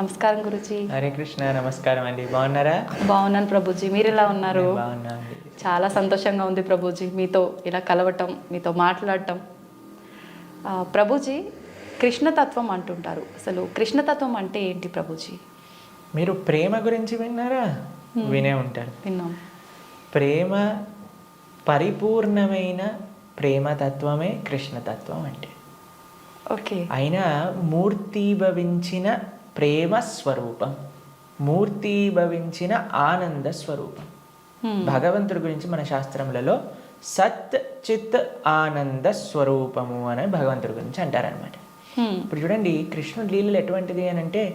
నమస్కారం గురుజీ. హరే కృష్ణ. నమస్కారం అండి. బాగున్నారా? బాగున్నాను ప్రభుజీ, మీరు ఎలా ఉన్నారు? బాగున్నా అండి. చాలా సంతోషంగా ఉంది ప్రభుజీ మీతో ఇలా కలవటం, మీతో మాట్లాడటం. ప్రభుజీ, కృష్ణతత్వం అంటుంటారు. అసలు కృష్ణతత్వం అంటే ఏంటి ప్రభుజీ? మీరు ప్రేమ గురించి విన్నారా? వినే ఉంటారు. విన్నాం. ప్రేమ పరిపూర్ణమైన ప్రేమతత్వమే కృష్ణతత్వం అంటే. ఓకే. అయినా మూర్తీభవించిన ప్రేమ స్వరూపం, మూర్తీభవించిన ఆనంద స్వరూపం. భగవంతుడి గురించి మన శాస్త్రములలో సత్ చిత్ ఆనంద స్వరూపము అని భగవంతుడి గురించి అంటారనమాట. ఇప్పుడు చూడండి, కృష్ణుడి లీలలు ఎటువంటిది అని అంటే,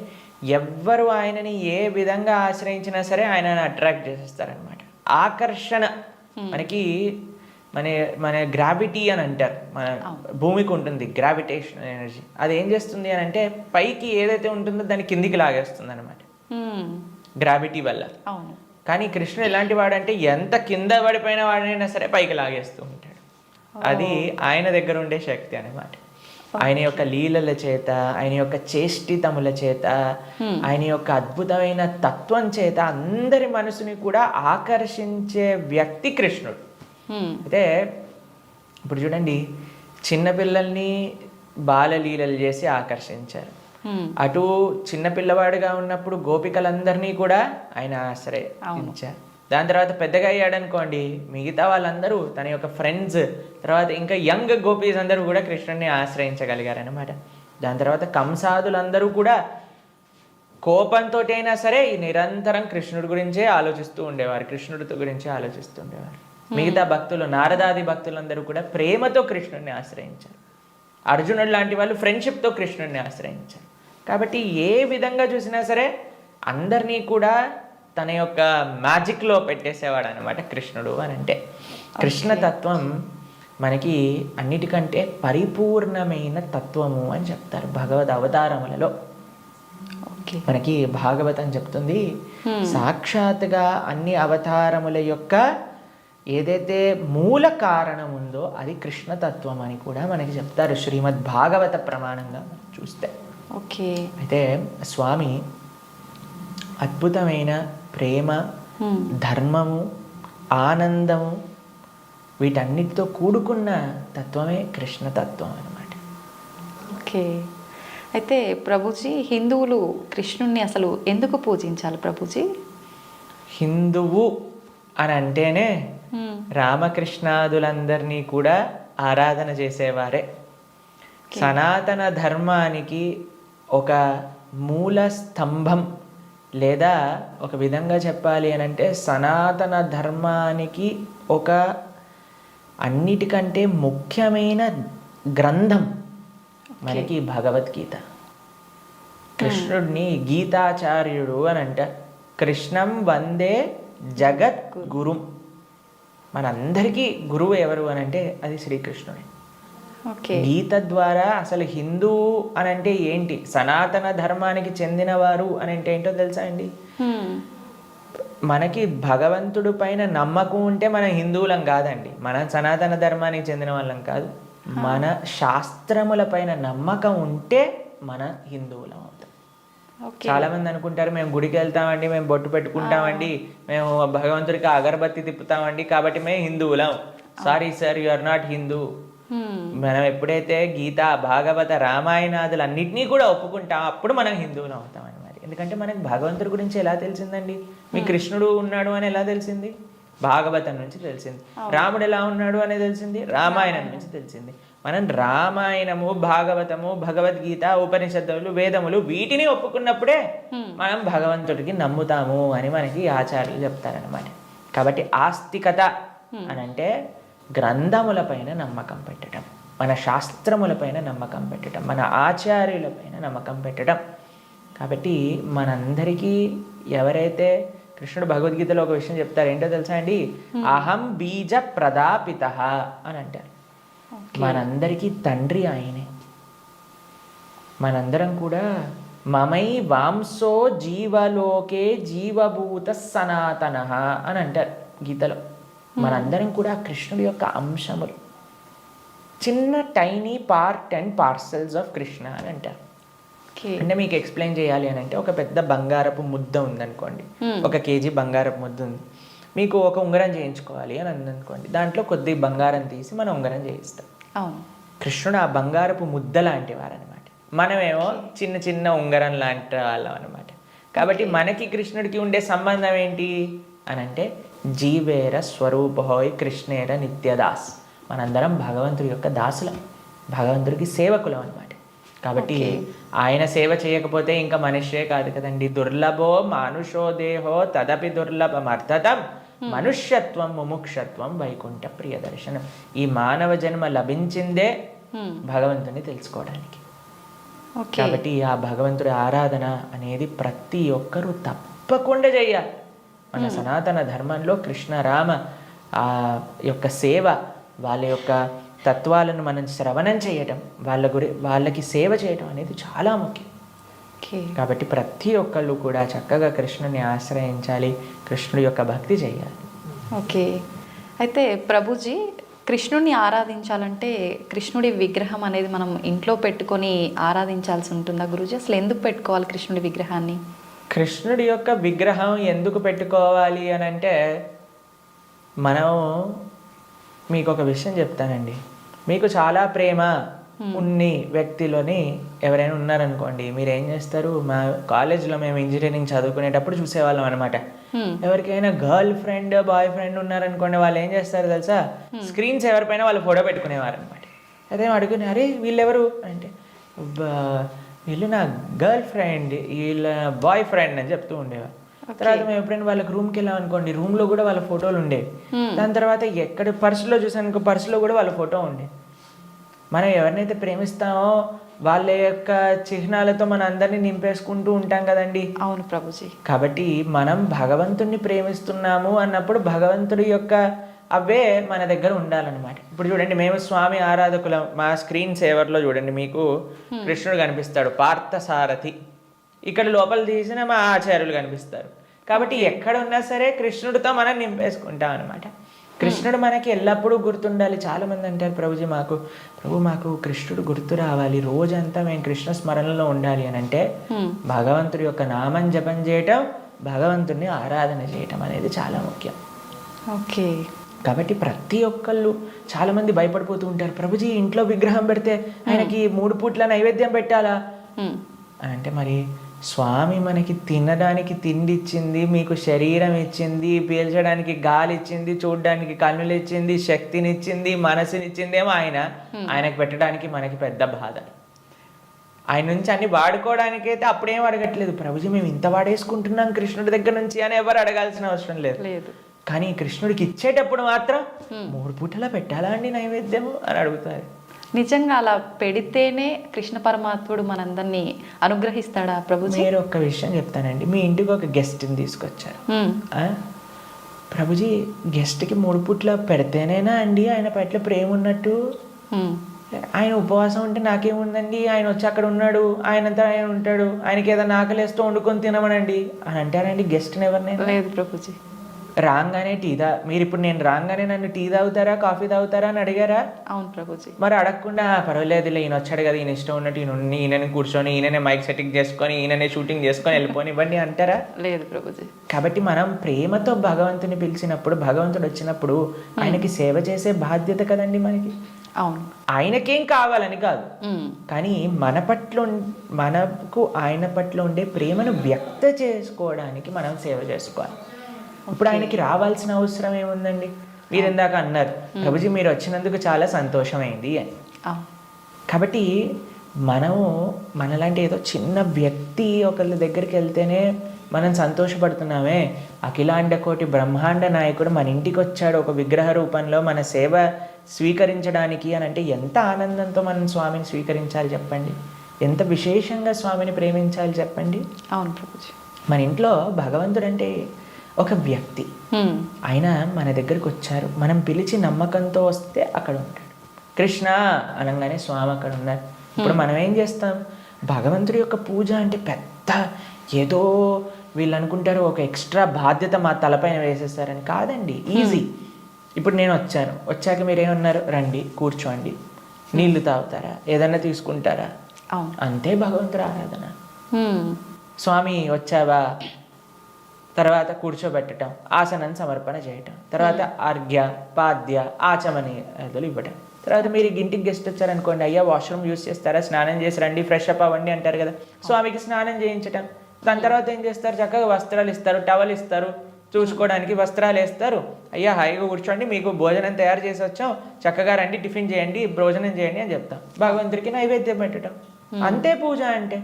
ఎవ్వరు ఆయనని ఏ విధంగా ఆశ్రయించినా సరే ఆయనని అట్రాక్ట్ చేసేస్తారనమాట. ఆకర్షణ మనకి మన మన గ్రావిటీ అని అంటారు. మన భూమికి ఉంటుంది గ్రావిటేషన్ ఎనర్జీ. అది ఏం చేస్తుంది అని అంటే, పైకి ఏదైతే ఉంటుందో దాన్ని కిందికి లాగేస్తుంది అనమాట గ్రావిటీ వల్ల. కానీ కృష్ణుడు ఎలాంటి వాడంటే, ఎంత కింద పడిపోయిన వాడైనా సరే పైకి లాగేస్తూ ఉంటాడు. అది ఆయన దగ్గర ఉండే శక్తి అనమాట. ఆయన యొక్క లీలల చేత, ఆయన యొక్క చేష్టితముల చేత, ఆయన యొక్క అద్భుతమైన తత్వం చేత అందరి మనసుని కూడా ఆకర్షించే వ్యక్తి కృష్ణుడు. అయితే ఇప్పుడు చూడండి, చిన్నపిల్లల్ని బాలలీలలు చేసి ఆకర్షించారు. అటు చిన్నపిల్లవాడుగా ఉన్నప్పుడు గోపికలందరినీ కూడా ఆయన ఆశ్రయించారు. దాని తర్వాత పెద్దగా అయ్యాడనుకోండి, మిగతా వాళ్ళందరూ తన యొక్క ఫ్రెండ్స్, తర్వాత ఇంకా యంగ్ గోపీస్ అందరూ కూడా కృష్ణుడిని ఆశ్రయించగలిగారనమాట. దాని తర్వాత కంసాదులందరూ కూడా కోపంతో అయినా సరే నిరంతరం కృష్ణుడి గురించే ఆలోచిస్తూ ఉండేవారు, కృష్ణుడితో గురించే ఆలోచిస్తూ ఉండేవారు. మిగతా భక్తులు, నారదాది భక్తులందరూ కూడా ప్రేమతో కృష్ణుడిని ఆశ్రయించారు. అర్జునుడు లాంటి వాళ్ళు ఫ్రెండ్షిప్తో కృష్ణుడిని ఆశ్రయించారు. కాబట్టి ఏ విధంగా చూసినా సరే అందరినీ కూడా తన యొక్క మ్యాజిక్లో పెట్టేసేవాడు అనమాట కృష్ణుడు అని అంటే. కృష్ణతత్వం మనకి అన్నిటికంటే పరిపూర్ణమైన తత్వము అని చెప్తారు భగవద్ అవతారములలో. మనకి భాగవతం చెప్తుంది, సాక్షాత్గా అన్ని అవతారముల యొక్క ఏదైతే మూల కారణం ఉందో అది కృష్ణతత్వం అని కూడా మనకి చెప్తారు శ్రీమద్ భాగవత ప్రమాణంగా చూస్తే. ఓకే. అయితే స్వామి అద్భుతమైన ప్రేమ, ధర్మము, ఆనందము వీటన్నిటితో కూడుకున్న తత్వమే కృష్ణతత్వం అన్నమాట. ఓకే. అయితే ప్రభుజీ, హిందువులు కృష్ణుణ్ణి అసలు ఎందుకు పూజించాలి ప్రభుజీ? హిందువు అని అంటేనే రామకృష్ణాదులందరినీ కూడా ఆరాధన చేసేవారే. సనాతన ధర్మానికి ఒక మూల స్తంభం, లేదా ఒక విధంగా చెప్పాలి అని అంటే సనాతన ధర్మానికి ఒక అన్నిటికంటే ముఖ్యమైన గ్రంథం మనకి భగవద్గీత. కృష్ణుడిని గీతాచార్యుడు అని అంటారు. కృష్ణం వందే జగత్ గురుం. మనందరికీ గురువు ఎవరు అని అంటే అది శ్రీకృష్ణుడే. గీత ద్వారా అసలు హిందూ అని అంటే ఏంటి, సనాతన ధర్మానికి చెందినవారు అని అంటే ఏంటో తెలుసా అండి? మనకి భగవంతుడి పైన నమ్మకం ఉంటే మన హిందువులం కాదండి, మన సనాతన ధర్మానికి చెందిన వాళ్ళం కాదు. మన శాస్త్రముల పైన నమ్మకం ఉంటే మన హిందువులం అవుతాం. చాలా మంది అనుకుంటారు, మేము గుడికి వెళ్తామండి, మేము బొట్టు పెట్టుకుంటామండి, మేము భగవంతుడికి అగరబత్తి తిప్పుతామండి కాబట్టి మేము హిందువులం. Sorry sir, you are not Hindu. మనం ఎప్పుడైతే గీత, భాగవత, రామాయణాదులు అన్నిటినీ కూడా ఒప్పుకుంటాం అప్పుడు మనం హిందువులం అవుతాం అన్నమాట. ఎందుకంటే మనకి భగవంతుడి గురించి ఎలా తెలిసిందండి? మీ కృష్ణుడు ఉన్నాడు అని ఎలా తెలిసింది? భాగవతం నుంచి తెలిసింది. రాముడు ఎలా ఉన్నాడు అనేది తెలిసింది రామాయణం నుంచి తెలిసింది. మనం రామాయణము, భాగవతము, భగవద్గీత, ఉపనిషత్తులు, వేదములు వీటిని ఒప్పుకున్నప్పుడే మనం భగవంతుడికి నమ్ముతాము అని మనకి ఆచార్యులు చెప్తారనమాట. కాబట్టి ఆస్తికత అని అంటే గ్రంథములపైన నమ్మకం పెట్టడం, మన శాస్త్రములపైన నమ్మకం పెట్టడం, మన ఆచార్యులపైన నమ్మకం పెట్టడం. కాబట్టి మనందరికీ ఎవరైతే కృష్ణుడు భగవద్గీతలో ఒక విషయం చెప్తారు, ఏంటో తెలుసా అండి? అహం బీజ ప్రదాపిత అని అంటారు. మనందరికీ తండ్రి ఆయనే. మనందరం కూడా మమై వాంసో జీవలోకే జీవభూత సనాతన అని అంటారు గీతలో. మనందరం కూడా కృష్ణుడి యొక్క అంశములు, చిన్న tiny part and parcels of Krishna అని అంటారు. ఓకే. అంటే మీకు ఎక్స్ప్లెయిన్ చేయాలి అని అంటే ఒక పెద్ద బంగారపు ముద్ద ఉందనుకోండి, 1 కేజీ బంగారపు ముద్ద ఉంది, మీకు ఒక ఉంగరం చేయించుకోవాలి అని అనుకోండి, దాంట్లో కొద్ది బంగారం తీసి మనం ఉంగరం చేయిస్తాం. అవును. కృష్ణుడు ఆ బంగారపు ముద్ద లాంటి వారనమాట, మనమేమో చిన్న చిన్న ఉంగరం లాంటి వాళ్ళం అనమాట. కాబట్టి మనకి కృష్ణుడికి ఉండే సంబంధం ఏంటి అని అంటే జీవేర స్వరూపహోయ్ కృష్ణేర నిత్యదాస్, మనందరం భగవంతుడి యొక్క దాసులం, భగవంతుడికి సేవకులం అనమాట. కాబట్టి ఆయన సేవ చేయకపోతే ఇంకా మనిషే కాదు కదండి. దుర్లభో మానుషో దేహో తదపి దుర్లభమర్థతం మనుష్యత్వం ముముక్షత్వం వైకుంఠ ప్రియ దర్శనం. ఈ మానవ జన్మ లభించిందే భగవంతుని తెలుసుకోవడానికి. కాబట్టి ఆ భగవంతుడి ఆరాధన అనేది ప్రతి ఒక్కరూ తప్పకుండా చేయాలి. మన సనాతన ధర్మంలో కృష్ణ రామ ఆ యొక్క సేవ, వాళ్ళ యొక్క తత్వాలను మనం శ్రవణం చేయటం, వాళ్ళకి సేవ చేయటం అనేది చాలా ముఖ్యం. కాబట్టి ప్రతి ఒక్కళ్ళు కూడా చక్కగా కృష్ణుని ఆశ్రయించాలి, కృష్ణుడి యొక్క భక్తి చేయాలి. ఓకే. అయితే ప్రభుజీ, కృష్ణుడిని ఆరాధించాలంటే కృష్ణుడి విగ్రహం అనేది మనం ఇంట్లో పెట్టుకొని ఆరాధించాల్సి ఉంటుందా గురూజీ? అసలు ఎందుకు పెట్టుకోవాలి కృష్ణుడి విగ్రహాన్ని? కృష్ణుడి యొక్క విగ్రహం ఎందుకు పెట్టుకోవాలి అని అంటే, మనం మీకు ఒక విషయం చెప్తానండి. మీకు చాలా ప్రేమ ఉన్ని వ్యక్తిలోని ఎవరైనా ఉన్నారనుకోండి, మీరు ఏం చేస్తారు, మా కాలేజ్లో మేము ఇంజనీరింగ్ చదువుకునేటప్పుడు చూసేవాళ్ళం అనమాట. ఎవరికైనా గర్ల్ ఫ్రెండ్ బాయ్ ఫ్రెండ్ ఉన్నారనుకోండి, వాళ్ళు ఏం చేస్తారు తెలుసా, స్క్రీన్స్ ఎవరిపైన వాళ్ళు ఫోటో పెట్టుకునేవారు అనమాట. అదే అడుగుని, అరే వీళ్ళెవరు అంటే, వీళ్ళు నా గర్ల్ ఫ్రెండ్, వీళ్ళ బాయ్ ఫ్రెండ్ అని చెప్తూ ఉండేవారు. తర్వాత మేము ఎప్పుడైనా వాళ్ళకి రూమ్కి వెళ్ళాం అనుకోండి, రూమ్లో కూడా వాళ్ళ ఫోటోలు ఉండేవి. దాని తర్వాత ఎక్కడ పర్సులో చూసాను, పర్సులో కూడా వాళ్ళ ఫోటో ఉండే. మనం ఎవరినైతే ప్రేమిస్తామో వాళ్ళ యొక్క చిహ్నాలతో మన అందరినీ నింపేసుకుంటూ ఉంటాం కదండి. అవును ప్రభుజీ. కాబట్టి మనం భగవంతుడిని ప్రేమిస్తున్నాము అన్నప్పుడు భగవంతుడి యొక్క అవే మన దగ్గర ఉండాలన్నమాట. ఇప్పుడు చూడండి, మేము స్వామి ఆరాధకులం. మా స్క్రీన్ సేవర్లో చూడండి, మీకు కృష్ణుడు కనిపిస్తాడు, పార్థసారథి. ఇక్కడ లోపల తీసిన మా ఆచార్యులు కనిపిస్తారు. కాబట్టి ఎక్కడ ఉన్నా సరే కృష్ణుడితో మనం నింపేసుకుంటాం అనమాట. కృష్ణుడు మనకి ఎల్లప్పుడూ గుర్తుండాలి. చాలామంది అంటారు, ప్రభుజీ మాకు కృష్ణుడు గుర్తు రావాలి, రోజంతా మేము కృష్ణ స్మరణలో ఉండాలి అని అంటే భగవంతుడి యొక్క నామం జపం చేయటం, భగవంతుడిని ఆరాధన చేయటం అనేది చాలా ముఖ్యం. ఓకే. కాబట్టి ప్రతి ఒక్కళ్ళు చాలామంది భయపడిపోతూ ఉంటారు, ప్రభుజీ ఇంట్లో విగ్రహం పెడితే ఆయనకి 3 పూట్ల నైవేద్యం పెట్టాలా అని అంటే, మరి స్వామి మనకి తినడానికి తిండి ఇచ్చింది, మీకు శరీరం ఇచ్చింది, పీల్చడానికి గాలి ఇచ్చింది, చూడడానికి కన్నులు ఇచ్చింది, శక్తిని ఇచ్చింది, మనసునిచ్చిందేమో ఆయనకు పెట్టడానికి మనకి పెద్ద బాధ. ఆయన నుంచి అన్ని వాడుకోవడానికి అయితే అప్పుడేం అడగట్లేదు, ప్రభుజీ మేము ఇంత వాడేసుకుంటున్నాం కృష్ణుడి దగ్గర నుంచి అని ఎవరు అడగాల్సిన అవసరం లేదు. కానీ కృష్ణుడికి ఇచ్చేటప్పుడు మాత్రం 3 పూటలా పెట్టాలా అండి నైవేద్యము అని అడుగుతారు. నిజంగా అలా పెడితేనే కృష్ణ పరమాత్ముడు మనందరినీ అనుగ్రహిస్తాడా ప్రభుజీ? మీరు ఒక్క విషయం చెప్తానండి. మీ ఇంటికి ఒక గెస్ట్ని తీసుకొచ్చారు, ప్రభుజీ గెస్ట్కి 3 పూట్ల పెడితేనేనా అండి ఆయన పట్ల ప్రేమ ఉన్నట్టు? ఆయన ఉపవాసం ఉంటే నాకేముందండి, ఆయన వచ్చి అక్కడ ఉన్నాడు, ఆయనంతా ఆయన ఉంటాడు, ఆయనకి ఏదైనా ఆకలేస్తూ వండుకొని తినమనండి అని అంటారండి గెస్ట్ని ఎవరినైనా? లేదు ప్రభుజీ. రాగానే మీరు ఇప్పుడు నేను రాగానే నన్ను టీ తాగుతారా కాఫీ తాగుతారా అని అడిగారా? అవును ప్రభుజీ. మరి అడగకుండా పర్వాలేదులే ఈయన వచ్చాడు కదా, ఈయన ఇష్టం ఉన్నట్టు ఈయనని కూర్చొని ఈయననే మైక్ సెట్టింగ్ చేసుకొని ఈయననే షూటింగ్ చేసుకొని వెళ్ళిపోని ఇవ్వండి అంటారా? లేదు ప్రభుజీ. కాబట్టి మనం ప్రేమతో భగవంతుని పిలిచినప్పుడు, భగవంతుడు వచ్చినప్పుడు ఆయనకి సేవ చేసే బాధ్యత కదండి మనకి. అవును. ఆయనకేం కావాలని కాదు, కానీ మనకు ఆయన పట్ల ఉండే ప్రేమను వ్యక్త చేసుకోవడానికి మనం సేవ చేసుకోవాలి. ఇప్పుడు ఆయనకి రావాల్సిన అవసరం ఏముందండి? మీరు ఇందాక అన్నారు, ప్రభుజీ మీరు వచ్చినందుకు చాలా సంతోషమైంది అని. కాబట్టి మనలాంటి ఏదో చిన్న వ్యక్తి ఒకళ్ళ దగ్గరికి వెళ్తేనే మనం సంతోషపడుతున్నామే, అఖిలాండ కోటి బ్రహ్మాండ నాయకుడు మన ఇంటికి వచ్చాడు ఒక విగ్రహ రూపంలో మన సేవ స్వీకరించడానికి అని అంటే ఎంత ఆనందంతో మనం స్వామిని స్వీకరించాలి చెప్పండి, ఎంత విశేషంగా స్వామిని ప్రేమించాలి చెప్పండి. అవును ప్రభుజీ. మన ఇంట్లో భగవంతుడు అంటే ఒక వ్యక్తి, ఆయన మన దగ్గరికి వచ్చారు, మనం పిలిచి నమ్మకంతో వస్తే అక్కడ ఉంటాడు. కృష్ణ అనగానే స్వామి అక్కడ ఉన్నారు. ఇప్పుడు మనం ఏం చేస్తాం, భగవంతుడి యొక్క పూజ అంటే పెద్ద ఏదో వీళ్ళు అనుకుంటారు ఒక ఎక్స్ట్రా బాధ్యత మా తలపైన వేసేస్తారని. కాదండి, ఈజీ. ఇప్పుడు నేను వచ్చాక మీరు ఏమన్నారు, రండి కూర్చోండి, నీళ్లు తాగుతారా, ఏదన్నా తీసుకుంటారా, అవును. అంతే భగవంతుడు ఆరాధన. హ్మ్. స్వామి వచ్చావా, తర్వాత కూర్చోబెట్టడం, ఆసనం సమర్పణ చేయటం, తర్వాత అర్ఘ్య పాద్య ఆచమనీయాదులు ఇవ్వటం. తర్వాత మీరు ఇంటికి గెస్ట్ వచ్చారనుకోండి, అయ్యా వాష్రూమ్ యూస్ చేస్తారా, స్నానం చేసి రండి, ఫ్రెష్ అప్ అవ్వండి అంటారు కదా, స్వామికి స్నానం చేయించటం. దాని తర్వాత ఏం చేస్తారు, చక్కగా వస్త్రాలు ఇస్తారు, టవల్ ఇస్తారు, చూసుకోవడానికి వస్త్రాలు వేస్తారు. అయ్యా హాయిగా కూర్చోండి, మీకు భోజనం తయారు చేసి వచ్చాం, చక్కగా రండి, టిఫిన్ చేయండి, భోజనం చేయండి అని చెప్తాం. భగవంతుడికి నైవేద్యం పెట్టడం, అంతే పూజ అంటే.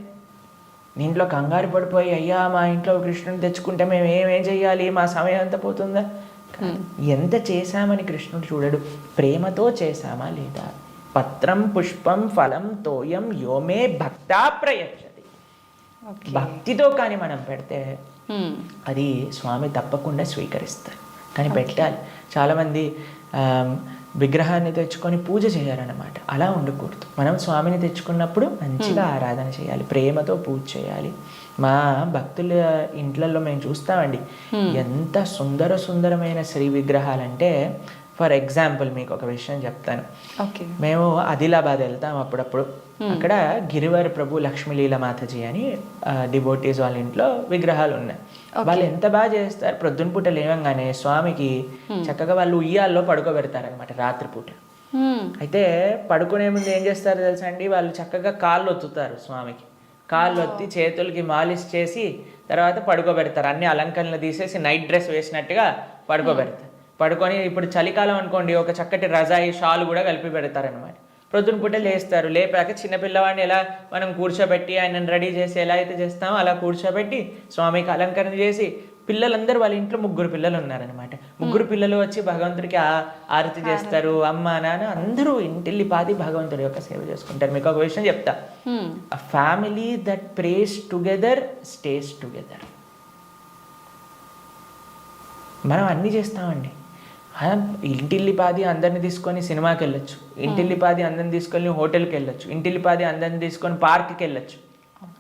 దీంట్లో కంగారు పడిపోయి అయ్యా మా ఇంట్లో కృష్ణుని తెచ్చుకుంటే మేము ఏమేం చెయ్యాలి, మా సమయం అంతా పోతుందా. ఎంత చేశామని కృష్ణుడు చూడడు, ప్రేమతో చేశామా లేదా. పత్రం పుష్పం ఫలం తోయం యోమే భక్తా ప్రయచ్చతి. భక్తితో కానీ మనం పెడితే అది స్వామి తప్పకుండా స్వీకరిస్తారు. కానీ పెట్టాలి. చాలామంది విగ్రహాన్ని తెచ్చుకొని పూజ చేయాలన్నమాట. అలా ఉండకూడదు. మనం స్వామిని తెచ్చుకున్నప్పుడు మంచిగా ఆరాధన చేయాలి, ప్రేమతో పూజ చేయాలి. మా భక్తుల ఇంట్లలో మేము చూస్తామండి, ఎంత సుందరమైన శ్రీ విగ్రహాలంటే, ఫర్ ఎగ్జాంపుల్ మీకు ఒక విషయం చెప్తాను. మేము ఆదిలాబాద్ వెళ్తాం అప్పుడప్పుడు. అక్కడ గిరివారి ప్రభు లక్ష్మీలీల మాతాజీ అని డివోటీస్ వాళ్ళ ఇంట్లో విగ్రహాలు ఉన్నాయి. వాళ్ళు ఎంత బాగా చేస్తారు, ప్రొద్దున పూట లేవంగానే స్వామికి చక్కగా వాళ్ళు ఉయ్యాల్లో పడుకోబెడతారనమాట రాత్రిపూట. అయితే పడుకునే ముందు ఏం చేస్తారో తెలుసా అండి, వాళ్ళు చక్కగా కాళ్ళు ఒత్తుతారు స్వామికి. కాళ్ళు ఒత్తి చేతులకి మాలిష్ చేసి తర్వాత పడుకోబెడతారు. అన్ని అలంకరణలు తీసేసి నైట్ డ్రెస్ వేసినట్టుగా పడుకోబెడతారు. పడుకొని ఇప్పుడు చలికాలం అనుకోండి, ఒక చక్కటి రజాయి షాల్ కూడా కలిపి పెడతారనమాట. ప్రొద్దున పూట లేస్తారు. లేపాక చిన్నపిల్లవాడిని ఎలా మనం కూర్చోబెట్టి ఆయనను రెడీ చేసి ఎలా అయితే చేస్తామో అలా కూర్చోబెట్టి స్వామికి అలంకరణ చేసి, పిల్లలందరూ వాళ్ళ ఇంట్లో 3 పిల్లలు ఉన్నారనమాట. 3 పిల్లలు వచ్చి భగవంతుడికి ఆరతి చేస్తారు. అమ్మ నాన్న అందరూ ఇంటిల్లిపాది భగవంతుడి యొక్క సేవ చేసుకుంటారు. మీకు ఒక విషయం చెప్తా, a family that praise together stays together. మనం అన్నీ చేస్తామండి. ఇంటిల్లిపాది అందరిని తీసుకొని సినిమాకి వెళ్ళొచ్చు, ఇంటిల్లిపాది అందరిని తీసుకొని హోటల్కి వెళ్ళొచ్చు, ఇంటిల్లిపాది అందరిని తీసుకొని పార్క్కి వెళ్ళొచ్చు.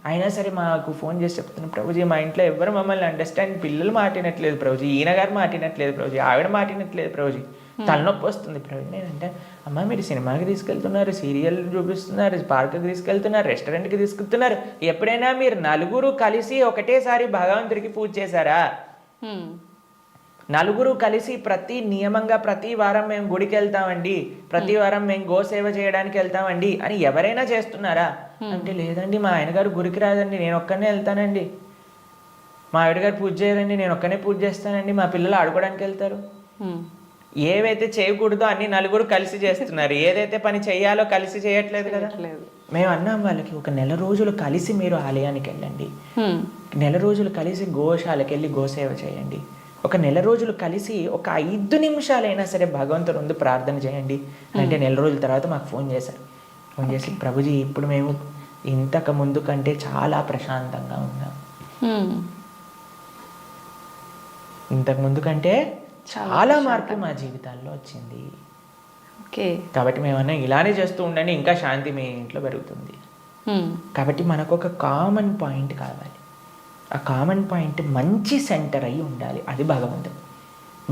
అయినా సరే మాకు ఫోన్ చేసి చెప్తున్నాం, ప్రభుజీ మా ఇంట్లో ఎవరు మమ్మల్ని అండర్స్టాండ్, పిల్లలు మాటినట్లేదు ప్రభుజీ, ఈయన గారు మాటినట్లేదు ప్రభుజీ, ఆవిడ మాటినట్లేదు ప్రభుజీ, తలనొప్పి వస్తుంది ప్రభుజీ. నేనంటే అమ్మ మీరు సినిమాకి తీసుకెళ్తున్నారు, సీరియల్ చూపిస్తున్నారు, పార్క్కి తీసుకెళ్తున్నారు, రెస్టారెంట్కి తీసుకెళ్తున్నారు, ఎప్పుడైనా మీరు నలుగురు కలిసి ఒకటేసారి భగవంతుడికి పూజ చేశారా? నలుగురు కలిసి నియమంగా ప్రతి వారం మేము గుడికి వెళ్తామండి, ప్రతి వారం మేము గోసేవ చేయడానికి వెళ్తామండి అని ఎవరైనా చేస్తున్నారా అంటే, లేదండి మా ఆయన గారు గుడికి రాదండి, నేను ఒక్కనే వెళ్తానండి, మా ఆవిడ గారు పూజ చేయరండి, నేను ఒక్కనే పూజ చేస్తానండి, మా పిల్లలు ఆడుకోవడానికి వెళ్తారు. ఏవైతే చేయకూడదో అన్ని నలుగురు కలిసి చేస్తున్నారు, ఏదైతే పని చేయాలో కలిసి చేయట్లేదు కదా. మేము అన్నాం వాళ్ళకి, ఒక నెల రోజులు కలిసి మీరు ఆలయానికి వెళ్ళండి, నెల రోజులు కలిసి గోశాలకు వెళ్ళి గోసేవ చేయండి, ఒక నెల రోజులు కలిసి ఒక 5 నిమిషాలైనా సరే భగవంతుని ముందు ప్రార్థన చేయండి అంటే, నెల రోజుల తర్వాత మాకు ఫోన్ చేశారు. ఫోన్ చేసి ప్రభుజీ ఇప్పుడు మేము ఇంతకు ముందు కంటే చాలా ప్రశాంతంగా ఉన్నాం, ఇంతకు ముందు కంటే చాలా మార్పు మా జీవితాల్లో వచ్చింది. కాబట్టి మేమన్నా ఇలానే చేస్తూ ఉండండి, ఇంకా శాంతి మీ ఇంట్లో పెరుగుతుంది. కాబట్టి మనకు ఒక కామన్ పాయింట్ కావాలి. ఆ కామన్ పాయింట్ మంచి సెంటర్ అయి ఉండాలి, అది భగవంతుడు.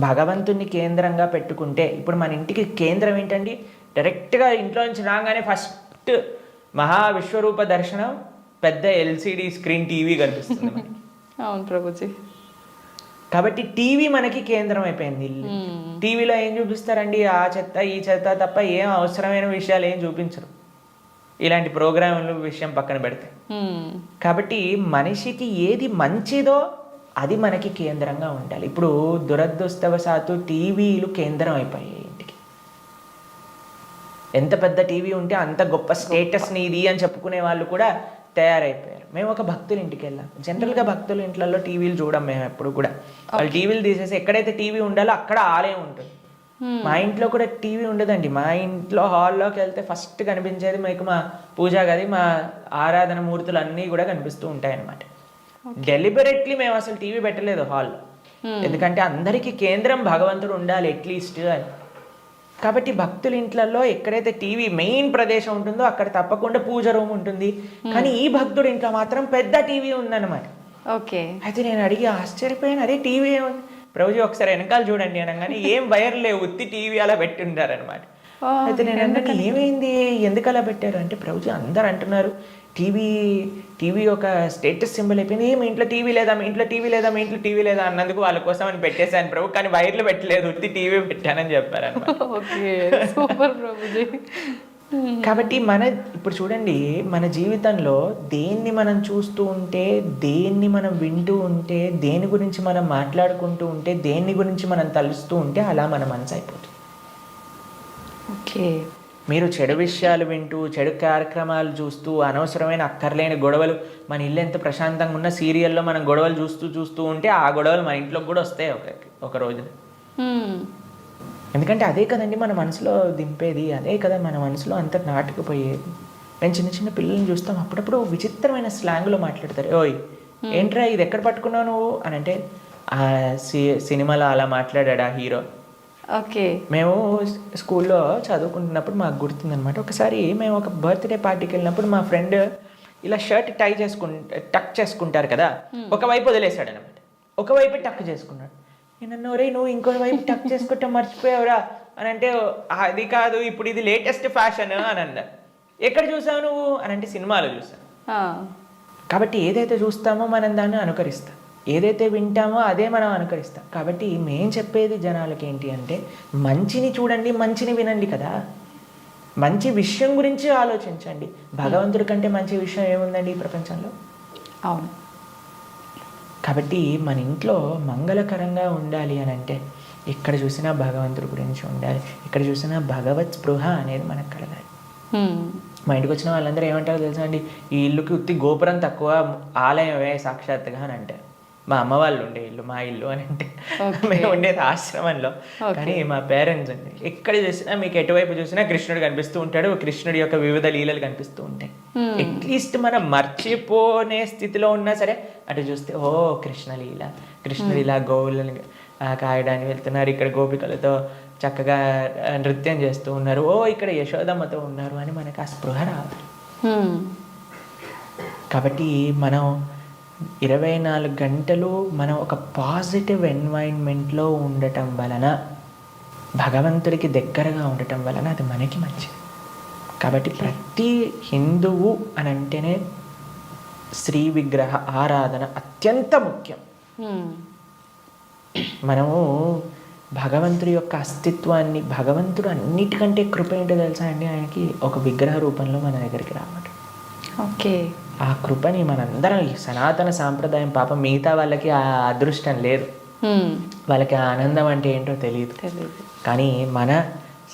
భగవంతుని కేంద్రంగా పెట్టుకుంటే, ఇప్పుడు మన ఇంటికి కేంద్రం ఏంటండి, డైరెక్ట్గా ఇంట్లో నుంచి రాగానే ఫస్ట్ మహావిశ్వరూప దర్శనం, పెద్ద LCD స్క్రీన్ టీవీ కనిపిస్తుంది మనకి. అవును ప్రభుజీ. కాబట్టి టీవీ మనకి కేంద్రం అయిపోయింది. టీవీలో ఏం చూపిస్తారండి, ఆ చెత్త ఈ చెత్త తప్ప ఏం అవసరమైన విషయాలు ఏం చూపించరు, ఇలాంటి ప్రోగ్రాముల విషయం పక్కన పెడితే. కాబట్టి మనిషికి ఏది మంచిదో అది మనకి కేంద్రంగా ఉండాలి. ఇప్పుడు దురదృష్టవశాత్తు టీవీలు కేంద్రం అయిపోయాయి ఇంటికి. ఎంత పెద్ద టీవీ ఉంటే అంత గొప్ప స్టేటస్ నీది అని చెప్పుకునే వాళ్ళు కూడా తయారైపోయారు. మేము ఒక భక్తుల ఇంటికి వెళ్ళాం. జనరల్గా భక్తుల ఇంట్లలో టీవీలు చూడం మేము ఎప్పుడు కూడా. వాళ్ళు టీవీలు తీసేసి ఎక్కడైతే టీవీ ఉండాలో అక్కడ ఆలయం ఉంటుంది. మా ఇంట్లో కూడా టీవీ ఉండదండి. మా ఇంట్లో హాల్లోకి వెళ్తే ఫస్ట్ కనిపించేది మీకు మా పూజా గది, మా ఆరాధన మూర్తులు అన్నీ కూడా కనిపిస్తూ ఉంటాయి అన్నమాట. డెలిబరేట్లీ మేము అసలు టీవీ పెట్టలేదు హాల్లో, ఎందుకంటే అందరికీ కేంద్రం భగవంతుడు ఉండాలి అట్లీస్ట్ అని. కాబట్టి భక్తుల ఇంట్లలో ఎక్కడైతే టీవీ మెయిన్ ప్రదేశం ఉంటుందో అక్కడ తప్పకుండా పూజ రూమ్ ఉంటుంది. కానీ ఈ భక్తుడి ఇంట్లో మాత్రం పెద్ద టీవీ ఉందన్నమాట. అయితే నేను అడిగి ఆశ్చర్యపోయాను, అదే టీవీ ఏముంది ప్రభుజీ ఒకసారి వెనకాల చూడండి అనగానే ఏం వైర్ లేవు, ఉత్తి టీవీ అలా పెట్టి ఉంటారనమాట. అయితే నేను అన్నాను ఏమైంది, ఎందుకు అలా పెట్టారు అంటే, ప్రభుజీ అందరు అంటున్నారు టీవీ ఒక స్టేటస్ సింబల్ అయిపోయింది. మీ ఇంట్లో టీవీ లేదా, మీ ఇంట్లో టీవీ లేదా, మీ ఇంట్లో టీవీ లేదా అన్నందుకు వాళ్ళ కోసం అని పెట్టేశాను ప్రభు, కానీ వైర్లు పెట్టలేదు, ఉత్తి టీవీ పెట్టానని చెప్పారన్నమాట. Okay, super Prabhuji. కాబట్టి ఇప్పుడు చూడండి, మన జీవితంలో దేన్ని మనం చూస్తూ ఉంటే, దేన్ని మనం వింటూ ఉంటే, దేని గురించి మనం మాట్లాడుకుంటూ ఉంటే, దేని గురించి మనం తలుస్తూ ఉంటే అలా మన మనసు అయిపోతుంది. ఓకే. మీరు చెడు విషయాలు వింటూ, చెడు కార్యక్రమాలు చూస్తూ, అనవసరమైన అక్కర్లేని గొడవలు, మన ఇల్లు ఎంత ప్రశాంతంగా ఉన్న సీరియల్లో మనం గొడవలు చూస్తూ ఉంటే ఆ గొడవలు మన ఇంట్లోకి కూడా వస్తాయి ఒక రోజు. ఎందుకంటే అదే కదండి మన మనసులో దింపేది, అదే కదా మన మనసులో అంత నాటుకుపోయేది. నేను చిన్న చిన్న పిల్లల్ని చూస్తాం, అప్పుడప్పుడు విచిత్రమైన స్లాంగ్లో మాట్లాడతారు. ఓయ్ ఏంట్రా ఇది ఎక్కడ పట్టుకున్నావు నువ్వు అని అంటే, ఆ సినిమాలో అలా మాట్లాడా హీరో. ఓకే. మేము స్కూల్లో చదువుకుంటున్నప్పుడు మాకు గుర్తుందనమాట, ఒకసారి మేము ఒక బర్త్డే పార్టీకి వెళ్ళినప్పుడు మా ఫ్రెండ్ ఇలా షర్ట్ టక్ చేసుకుంటారు కదా, ఒకవైపు వదిలేశాడు అనమాట, ఒకవైపు టక్ చేసుకున్నాడు. నేను రే నువ్వు ఇంకో వైపు టక్ చేసుకుంటాం మర్చిపోయావురా అని అంటే, అది కాదు ఇప్పుడు ఇది లేటెస్ట్ ఫ్యాషన్ అని అన్నారు. ఎక్కడ చూసావు నువ్వు అని అంటే, సినిమాలో చూసాను. కాబట్టి ఏదైతే చూస్తామో మనం దాన్ని అనుకరిస్తాం, ఏదైతే వింటామో అదే మనం అనుకరిస్తాం. కాబట్టి మేం చెప్పేది జనాలకి ఏంటి అంటే, మంచిని చూడండి, మంచిని వినండి కదా, మంచి విషయం గురించి ఆలోచించండి. భగవంతుడి కంటే మంచి విషయం ఏముందండి ఈ ప్రపంచంలో? అవును. కాబట్టి మన ఇంట్లో మంగళకరంగా ఉండాలి అని అంటే, ఎక్కడ చూసినా భగవంతుడి గురించి ఉండాలి, ఇక్కడ చూసినా భగవత్ స్పృహ అనేది మనకు కలగాలి. మా ఇంటికి వచ్చిన వాళ్ళందరూ ఏమంటారో తెలుసా అండి, ఈ ఇల్లుకి ఉత్తి గోపురం తక్కువ, ఆలయమే సాక్షాత్తుగా అని అంటారు. మా అమ్మ వాళ్ళు ఉండే ఇల్లు మా ఇల్లు అని అంటే, మేము ఉండేది ఆశ్రమంలో. కానీ మా పేరెంట్స్ అండి, ఎక్కడ చూసినా మీకు ఎటువైపు చూసినా కృష్ణుడు కనిపిస్తూ ఉంటాడు, కృష్ణుడి యొక్క వివిధ లీలలు కనిపిస్తూ ఉంటాయి. అట్లీస్ట్ మనం మర్చిపోనే స్థితిలో ఉన్నా సరే అటు చూస్తే, ఓ కృష్ణలీల, కృష్ణుడు ఇలా గోవులను కాయడానికి వెళ్తున్నారు, ఇక్కడ గోపికలతో చక్కగా నృత్యం చేస్తూ ఉన్నారు, ఓ ఇక్కడ యశోదమ్మతో ఉన్నారు అని మనకు ఆ స్పృహ రావాలి. కాబట్టి మనం 24 గంటలు మనం ఒక పాజిటివ్ ఎన్వైరన్మెంట్లో ఉండటం వలన, భగవంతుడికి దగ్గరగా ఉండటం వలన అది మనకి మంచిది. కాబట్టి ప్రతి హిందువు అని అంటేనే శ్రీ విగ్రహ ఆరాధన అత్యంత ముఖ్యం. మనము భగవంతుడి యొక్క అస్తిత్వాన్ని, భగవంతుడు అన్నిటికంటే కృప ఏంటో తెలుసా అండి, ఆయనకి ఒక విగ్రహ రూపంలో మన దగ్గరికి రావడం. ఓకే. ఆ కృపని మనందరం, సనాతన సాంప్రదాయం, పాపం మిగతా వాళ్ళకి ఆ అదృష్టం లేదు, వాళ్ళకి ఆ ఆనందం అంటే ఏంటో తెలియదు. కానీ మన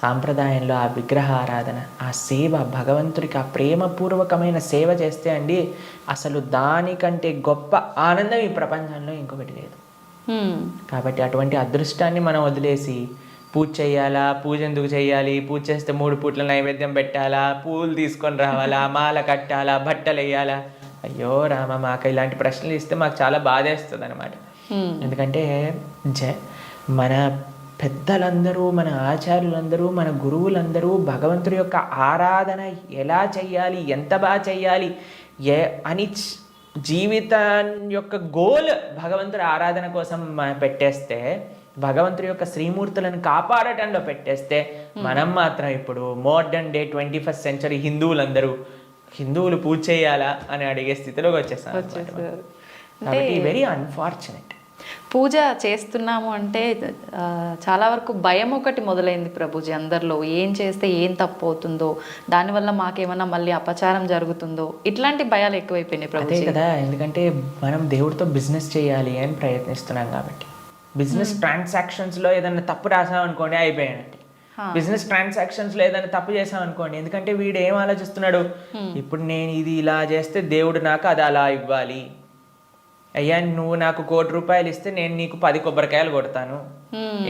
సాంప్రదాయంలో ఆ విగ్రహ ఆరాధన, ఆ సేవ, భగవంతుడికి ఆ ప్రేమపూర్వకమైన సేవ చేస్తే అండి, అసలు దానికంటే గొప్ప ఆనందం ఈ ప్రపంచంలో ఇంకొకటి లేదు. కాబట్టి అటువంటి అదృష్టాన్ని మనం వదిలేసి పూజ చేయాలా, పూజ ఎందుకు చేయాలి, పూజ చేస్తే 3 పూట్ల నైవేద్యం పెట్టాలా, పూలు తీసుకొని రావాలా, మాల కట్టాలా, బట్టలు వేయాలా, అయ్యో రామ, మాకు ఇలాంటి ప్రశ్నలు ఇస్తే మాకు చాలా బాధేస్తుంది అనమాట. ఎందుకంటే మన పెద్దలందరూ, మన ఆచార్యులందరూ, మన గురువులందరూ భగవంతుడి యొక్క ఆరాధన ఎలా చెయ్యాలి, ఎంత బాగా చెయ్యాలి అని జీవితం యొక్క గోల్ భగవంతుడి ఆరాధన కోసం పెట్టేస్తే, భగవంతుడి యొక్క శ్రీమూర్తులను కాపాడటంలో పెట్టేస్తే, మనం మాత్రం ఇప్పుడు మోడర్న్ డే 21st సెంచరీ హిందువులు పూజ చేయాలా అని అడిగే స్థితిలోకి వచ్చేసారు. కాబట్టి వెరీ అన్ఫార్చునేట్. పూజ చేస్తున్నాము అంటే చాలా వరకు భయం ఒకటి మొదలైంది ప్రభుజీ అందరిలో. ఏం చేస్తే ఏం తప్పు అవుతుందో, దానివల్ల మాకేమన్నా మళ్ళీ అపచారం జరుగుతుందో, ఇట్లాంటి భయాలు ఎక్కువైపోయినాయి ప్రభుజీ. అదే కదా, ఎందుకంటే మనం దేవుడితో బిజినెస్ చేయాలి అని ప్రయత్నిస్తున్నాం కాబట్టి. బిజినెస్ ట్రాన్సాక్షన్స్లో ఏదైనా తప్పు రాసాం అనుకోండి, అయిపోయానండి. బిజినెస్ ట్రాన్సాక్షన్స్లో ఏదైనా తప్పు చేసాం అనుకోండి, ఎందుకంటే వీడు ఏం ఆలోచిస్తున్నాడు, ఇప్పుడు నేను ఇది ఇలా చేస్తే దేవుడు నాకు అది అలా ఇవ్వాలి, అయ్యా నువ్వు నాకు 1 కోటి రూపాయలు ఇస్తే నేను నీకు 10 కొబ్బరికాయలు కొడతాను.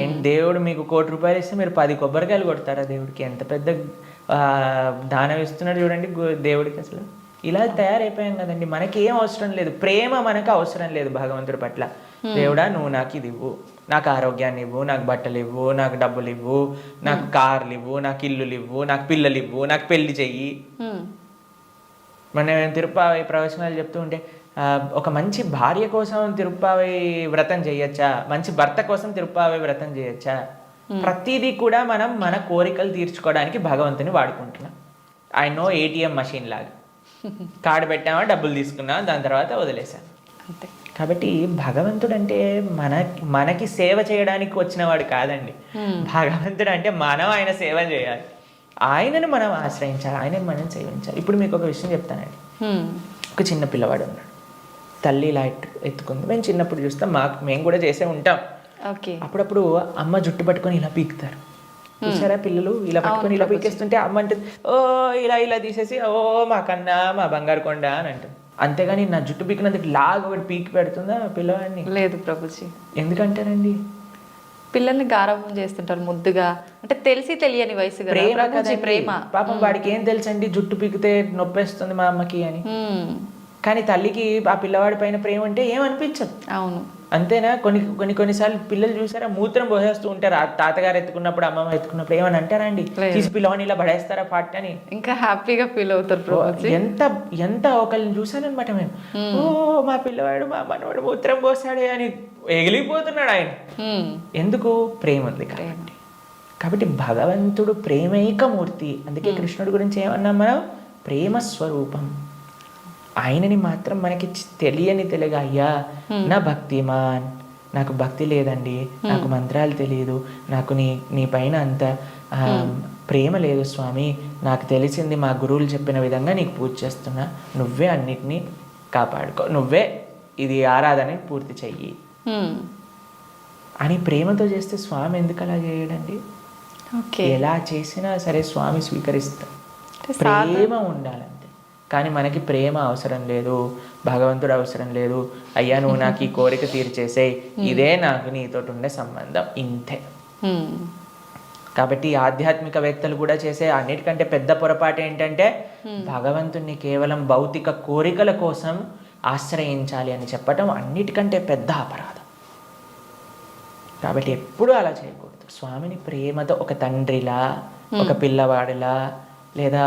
ఏంటి, దేవుడు మీకు 1 కోటి రూపాయలు ఇస్తే మీరు 10 కొబ్బరికాయలు కొడతారా దేవుడికి? ఎంత పెద్ద దానం ఇస్తున్నాడు చూడండి దేవుడికి. అసలు ఇలా తయారైపోయాం కదండి. మనకి ఏం అవసరం లేదు, ప్రేమ మనకు అవసరం లేదు భగవంతుడి పట్ల. దేవుడా నువ్వు నాకు ఇది ఇవ్వు, నాకు ఆరోగ్యాన్ని ఇవ్వు, నాకు బట్టలు ఇవ్వు, నాకు డబ్బులు ఇవ్వు, నాకు కార్లు ఇవ్వు, నాకు ఇల్లులు ఇవ్వు, నాకు పిల్లలు ఇవ్వు, నాకు పెళ్లి చెయ్యి. మనం తిరుపతి ప్రవచనాలు చెప్తూ ఉంటే, ఒక మంచి భార్య కోసం తిరుప్పావై వ్రతం చేయొచ్చా, మంచి భర్త కోసం తిరుప్పావై వ్రతం చేయొచ్చా? ప్రతిదీ కూడా మనం మన కోరికలు తీర్చుకోవడానికి భగవంతుని వాడుకుంటున్నాం. ఐ నో ATM మషిన్ లాగా. కార్డు పెట్టామా, డబ్బులు తీసుకున్నాం, దాని తర్వాత వదిలేసాం. అంతే. కాబట్టి భగవంతుడు అంటే మనకి సేవ చేయడానికి వచ్చినవాడు కాదండి. భగవంతుడు అంటే మనం ఆయన సేవ చేయాలి, ఆయనను మనం ఆశ్రయించాలి, ఆయనను మనం సేవించాలి. ఇప్పుడు మీకు ఒక విషయం చెప్తానండి. ఒక చిన్న పిల్లవాడు ఉన్నాడు, తల్లి ఇలా ఎత్తుకుంది. మేము చిన్నప్పుడు చూస్తాం, మేము కూడా చేసే ఉంటాం. అప్పుడప్పుడు అమ్మ జుట్టు పట్టుకొని ఇలా పీకుతారు, చూసారా? పిల్లలు ఇలా పట్టుకొని ఇలా పీకేస్తుంటే అమ్మ అంటే ఓ ఇలా తీసేసి ఓ మా కన్నా మా బంగారు కొండ అని అంటుంది. అంతేగాని నా జుట్టు పీకినందుకు లాగా ఒకటి పీకి పెడుతుందా పిల్లవాడిని? లేదు ప్రభుజీ. ఎందుకంటారండి? పిల్లల్ని గారాబం చేస్తుంటారు ముద్దుగా, అంటే తెలిసి తెలియని వయసు కదా. ప్రేమ. పాపం వాడికి ఏం తెలుసండి జుట్టు పీకితే నొప్పేస్తుంది మా అమ్మకి అని. కానీ తల్లికి ఆ పిల్లవాడి పైన ప్రేమ అంటే ఏమనిపించదు. అవును, అంతేనా? కొన్నిసార్లు పిల్లలు చూసారా, మూత్రం పోసేస్తూ ఉంటారు. ఆ తాతగారు ఎత్తుకున్నప్పుడు, అమ్మమ్మ ఎత్తుకున్నప్పుడు ఏమని అంటారా అండి? తీసి పిల్లవాడిని ఇలా పడేస్తారా పాట అని. ఇంకా హ్యాపీగా ఫీల్ అవుతారు. ఎంత ఒకళ్ళని చూసానమాట మేము, ఓ మా పిల్లవాడు మా మనవాడు మూత్రం పోసాడే అని ఎగిలిపోతున్నాడు ఆయన. ఎందుకు? ప్రేమ ఉంది కాబట్టి భగవంతుడు ప్రేమైకమూర్తి. అందుకే కృష్ణుడి గురించి ఏమన్నాం మనం? ప్రేమ స్వరూపం. ఆయనని మాత్రం మనకి తెలియగా, అయ్యా నా భక్తిమాన్, నాకు భక్తి లేదండి, నాకు మంత్రాలు తెలియదు, నాకు నీ పైన అంత ప్రేమ లేదు స్వామి, నాకు తెలిసింది మా గురువులు చెప్పిన విధంగా నీకు పూజ చేస్తున్నా, నువ్వే అన్నిటినీ కాపాడుకో, నువ్వే ఇది ఆరాధన పూర్తి చెయ్యి అని ప్రేమతో చేస్తే స్వామి ఎందుకు అలా చేయడండి? ఎలా చేసినా సరే స్వామి స్వీకరిస్తా. ప్రేమ ఉండాలంతే. కానీ మనకి ప్రేమ అవసరం లేదు, భగవంతుడు అవసరం లేదు. అయ్యా నువ్వు నాకు ఈ కోరిక తీర్చేసేయ్, ఇదే నాకు నీతో ఉండే సంబంధం, ఇంతే. కాబట్టి ఆధ్యాత్మికవేత్తలు కూడా చేసే అన్నిటికంటే పెద్ద పొరపాటు ఏంటంటే భగవంతుణ్ణి కేవలం భౌతిక కోరికల కోసం ఆశ్రయించాలి అని చెప్పటం అన్నిటికంటే పెద్ద అపరాధం. కాబట్టి ఎప్పుడూ అలా చేయకూడదు. స్వామిని ప్రేమతో ఒక తండ్రిలా, ఒక పిల్లవాడిలా, లేదా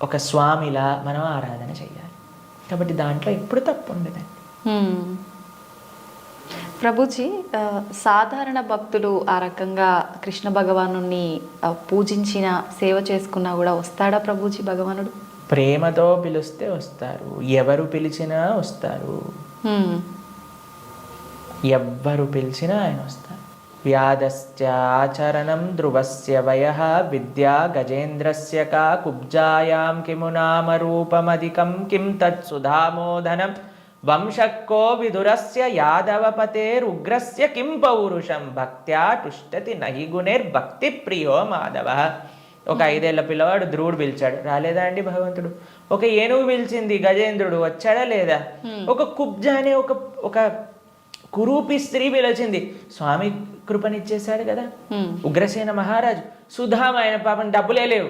ఒక స్వామిలా మనం ఆరాధన చేయాలి. కాబట్టి దాంట్లో ఎప్పుడు తప్పు ఉండదండి. ప్రభుజీ, సాధారణ భక్తుడు ఆ రకంగా కృష్ణ భగవాను పూజించిన సేవ చేసుకున్నా కూడా వస్తాడా ప్రభుజీ భగవానుడు? ప్రేమతో పిలిస్తే వస్తారు, ఎవరు పిలిచినా వస్తారు. ఎవ్వరు పిలిచినా ఆయన వస్తారు. వ్యాధస్య ఆచరణం ధ్రువస్య వయః విద్యా గజేంద్రస్య కా కుబ్జాయాం కిము నామ రూపమధికం కిం తత్సుధామోదనం వంశక్కో విదురస్య యాదవపతేరుగ్రస్య కిం పౌరుషం భక్త్యా టుష్టతి నహి గుణైర్భక్తి ప్రియో మాధవ. ఒక 5 ఏళ్ల పిల్లవాడు ధ్రువుడు పిలిచాడు, రాలేదా అండి భగవంతుడు? ఒక ఏనుగు పిలిచింది గజేంద్రుడు, వచ్చాడా లేదా? ఒక కుబ్జ అనే ఒక కురూపి స్త్రీ పిలిచింది, స్వామి కృపనిచ్చేశాడు కదా. ఉగ్రసేన మహారాజు, సుధామ, ఆయన పాపం డబ్బులే లేవు.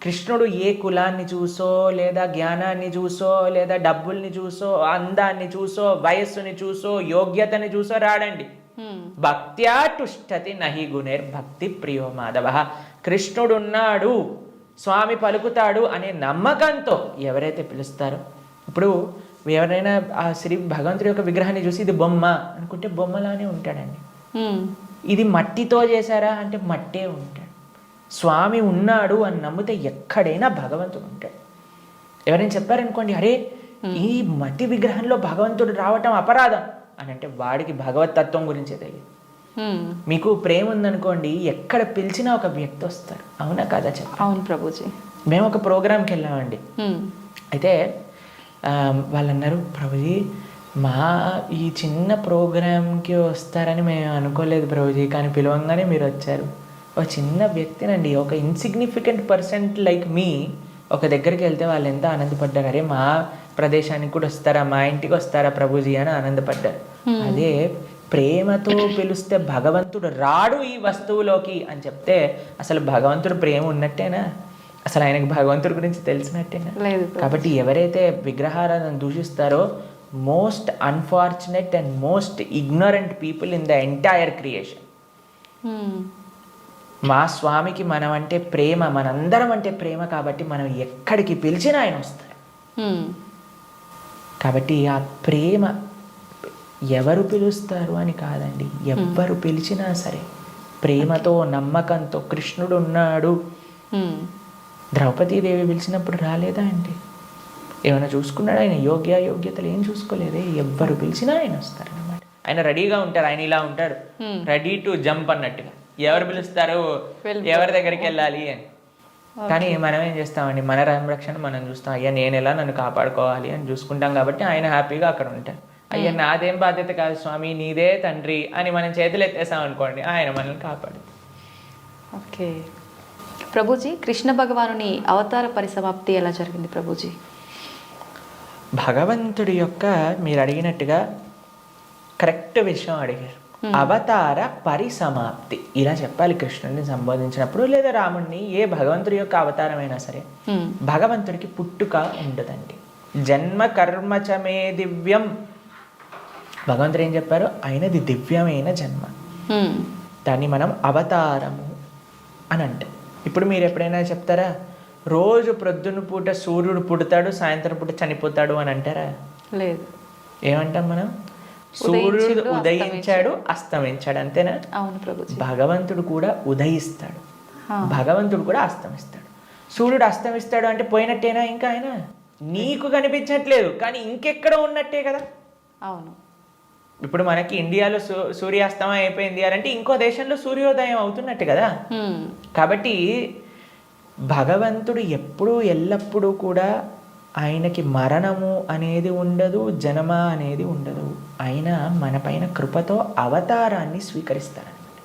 కృష్ణుడు ఏ కులాన్ని చూసో, లేదా జ్ఞానాన్ని చూసో, లేదా డబ్బుల్ని చూసో, అందాన్ని చూసో, వయస్సుని చూసో, యోగ్యతని చూసో రాడండి. భక్త్యా టుష్టతి నహి గుణైర్భక్తి ప్రియో మాధవ. కృష్ణుడున్నాడు, స్వామి పలుకుతాడు అనే నమ్మకంతో ఎవరైతే పిలుస్తారో, ఇప్పుడు ఎవరైనా ఆ శ్రీ భగవంతుడి యొక్క విగ్రహాన్ని చూసి ఇది బొమ్మ అనుకుంటే బొమ్మలానే ఉంటాడండి. ఇది మట్టితో చేశారా అంటే మట్టే ఉంటాడు. స్వామి ఉన్నాడు అని నమ్మితే ఎక్కడైనా భగవంతుడు ఉంటాడు. ఎవరైనా చెప్పారనుకోండి, అరే ఈ మట్టి విగ్రహంలో భగవంతుడు రావటం అపరాధం అని అంటే వాడికి భగవతత్వం గురించే తెలియదు. మీకు ప్రేమ ఉందనుకోండి, ఎక్కడ పిలిచినా ఒక వ్యక్తి వస్తారు. అవునా కాదా చెప్పండి? అవును ప్రభుజీ. మేము ఒక ప్రోగ్రామ్కి వెళ్ళామండి. అయితే వాళ్ళు అన్నారు, ప్రభుజీ మా ఈ చిన్న ప్రోగ్రామ్కి వస్తారని మేము అనుకోలేదు ప్రభుజీ, కానీ పిలవంగానే మీరు వచ్చారు. ఒక చిన్న వ్యక్తినండి, ఒక ఇన్సిగ్నిఫికెంట్ పర్సెంట్ లైక్ మీ ఒక దగ్గరికి వెళ్తే వాళ్ళు ఎంత ఆనందపడ్డారు. అరే మా ప్రదేశానికి కూడా వస్తారా, మా ఇంటికి వస్తారా ప్రభుజీ అని ఆనందపడ్డారు. అదే ప్రేమతో పిలిస్తే భగవంతుడు రాడు ఈ వస్తువులోకి అని చెప్తే అసలు భగవంతుడు ప్రేమ ఉన్నట్టేనా? అసలు ఆయనకు భగవంతుడి గురించి తెలిసినట్టేనా? కాబట్టి ఎవరైతే విగ్రహారాధన దూషిస్తారో most unfortunate and most ignorant people in the entire creation. మా స్వామికి మనం అంటే ప్రేమ, మనందరం అంటే ప్రేమ, కాబట్టి మనం ఎక్కడికి పిలిచినా ఆయన వస్తారు. కాబట్టి ఆ ప్రేమ ఎవరు పిలుస్తారు అని కాదండి, ఎవ్వరు పిలిచినా సరే ప్రేమతో నమ్మకంతో కృష్ణుడు ఉన్నాడు ద్రౌపదీదేవి పిలిచినప్పుడు రాలేదా అండి? ఏమైనా చూసుకున్నాడు ఆయన? యోగ్యతలు ఏం చూసుకోలేదే. ఎవ్వరు పిలిచినా ఆయన వస్తారనమాట. ఆయన రెడీగా ఉంటారు. ఆయన ఇలా ఉంటాడు, రెడీ టు జంప్ అన్నట్టుగా. ఎవరు పిలుస్తారు, ఎవరి దగ్గరికి వెళ్ళాలి అని. కానీ మనం ఏం చేస్తామండి, మన సంరక్షణ మనం చూస్తాం. అయ్యా నేను ఎలా నన్ను కాపాడుకోవాలి అని చూసుకుంటాం. కాబట్టి ఆయన హ్యాపీగా అక్కడ ఉంటారు. అయ్యా నాదేం బాధ్యత కాదు స్వామి, నీదే తండ్రి అని మనం చేతులు ఎత్తేసాం అనుకోండి, ఆయన మనల్ని కాపాడు. ఓకే ప్రభుజీ, కృష్ణ భగవానుని అవతార పరిసమాప్తి ఎలా జరిగింది ప్రభుజీ? భగవంతుడి యొక్క, మీరు అడిగినట్టుగా కరెక్ట్ విషయం అడిగారు. అవతార పరిసమాప్తి ఇలా చెప్పాలి కృష్ణుడిని సంబోధించినప్పుడు, లేదా రాముడిని. ఏ భగవంతుడి యొక్క అవతారమైనా సరే భగవంతుడికి పుట్టుక ఉండదండి. జన్మ కర్మచమే దివ్యం. భగవంతుడు ఏం చెప్పారు? ఆయనది దివ్యమైన జన్మ. దాన్ని మనం అవతారము అని అంటాం. ఇప్పుడు మీరు ఎప్పుడైనా చెప్తారా, రోజు ప్రొద్దున పూట సూర్యుడు పుడతాడు, సాయంత్రం పూట చనిపోతాడు అని అంటారా? లేదు. ఏమంటాం మనం? సూర్యుడు ఉదయించాడు, అస్తమించాడు, అంతేనా? అవును ప్రభుజీ. భగవంతుడు కూడా ఉదయిస్తాడు, భగవంతుడు కూడా అస్తమిస్తాడు. సూర్యుడు అస్తమిస్తాడు అంటే పోయినట్టేనా? ఇంకా ఆయన నీకు కనిపించట్లేదు, కానీ ఇంకెక్కడ ఉన్నట్టే కదా. అవును. ఇప్పుడు మనకి ఇండియాలో సూర్యాస్తమయం అయిపోయింది అంటే ఇంకో దేశంలో సూర్యోదయం అవుతున్నట్టు కదా. కాబట్టి భగవంతుడు ఎప్పుడూ ఎల్లప్పుడూ కూడా ఆయనకి మరణము అనేది ఉండదు, జన్మ అనేది ఉండదు. ఆయన మన పైన కృపతో అవతారాన్ని స్వీకరిస్తారనమాట.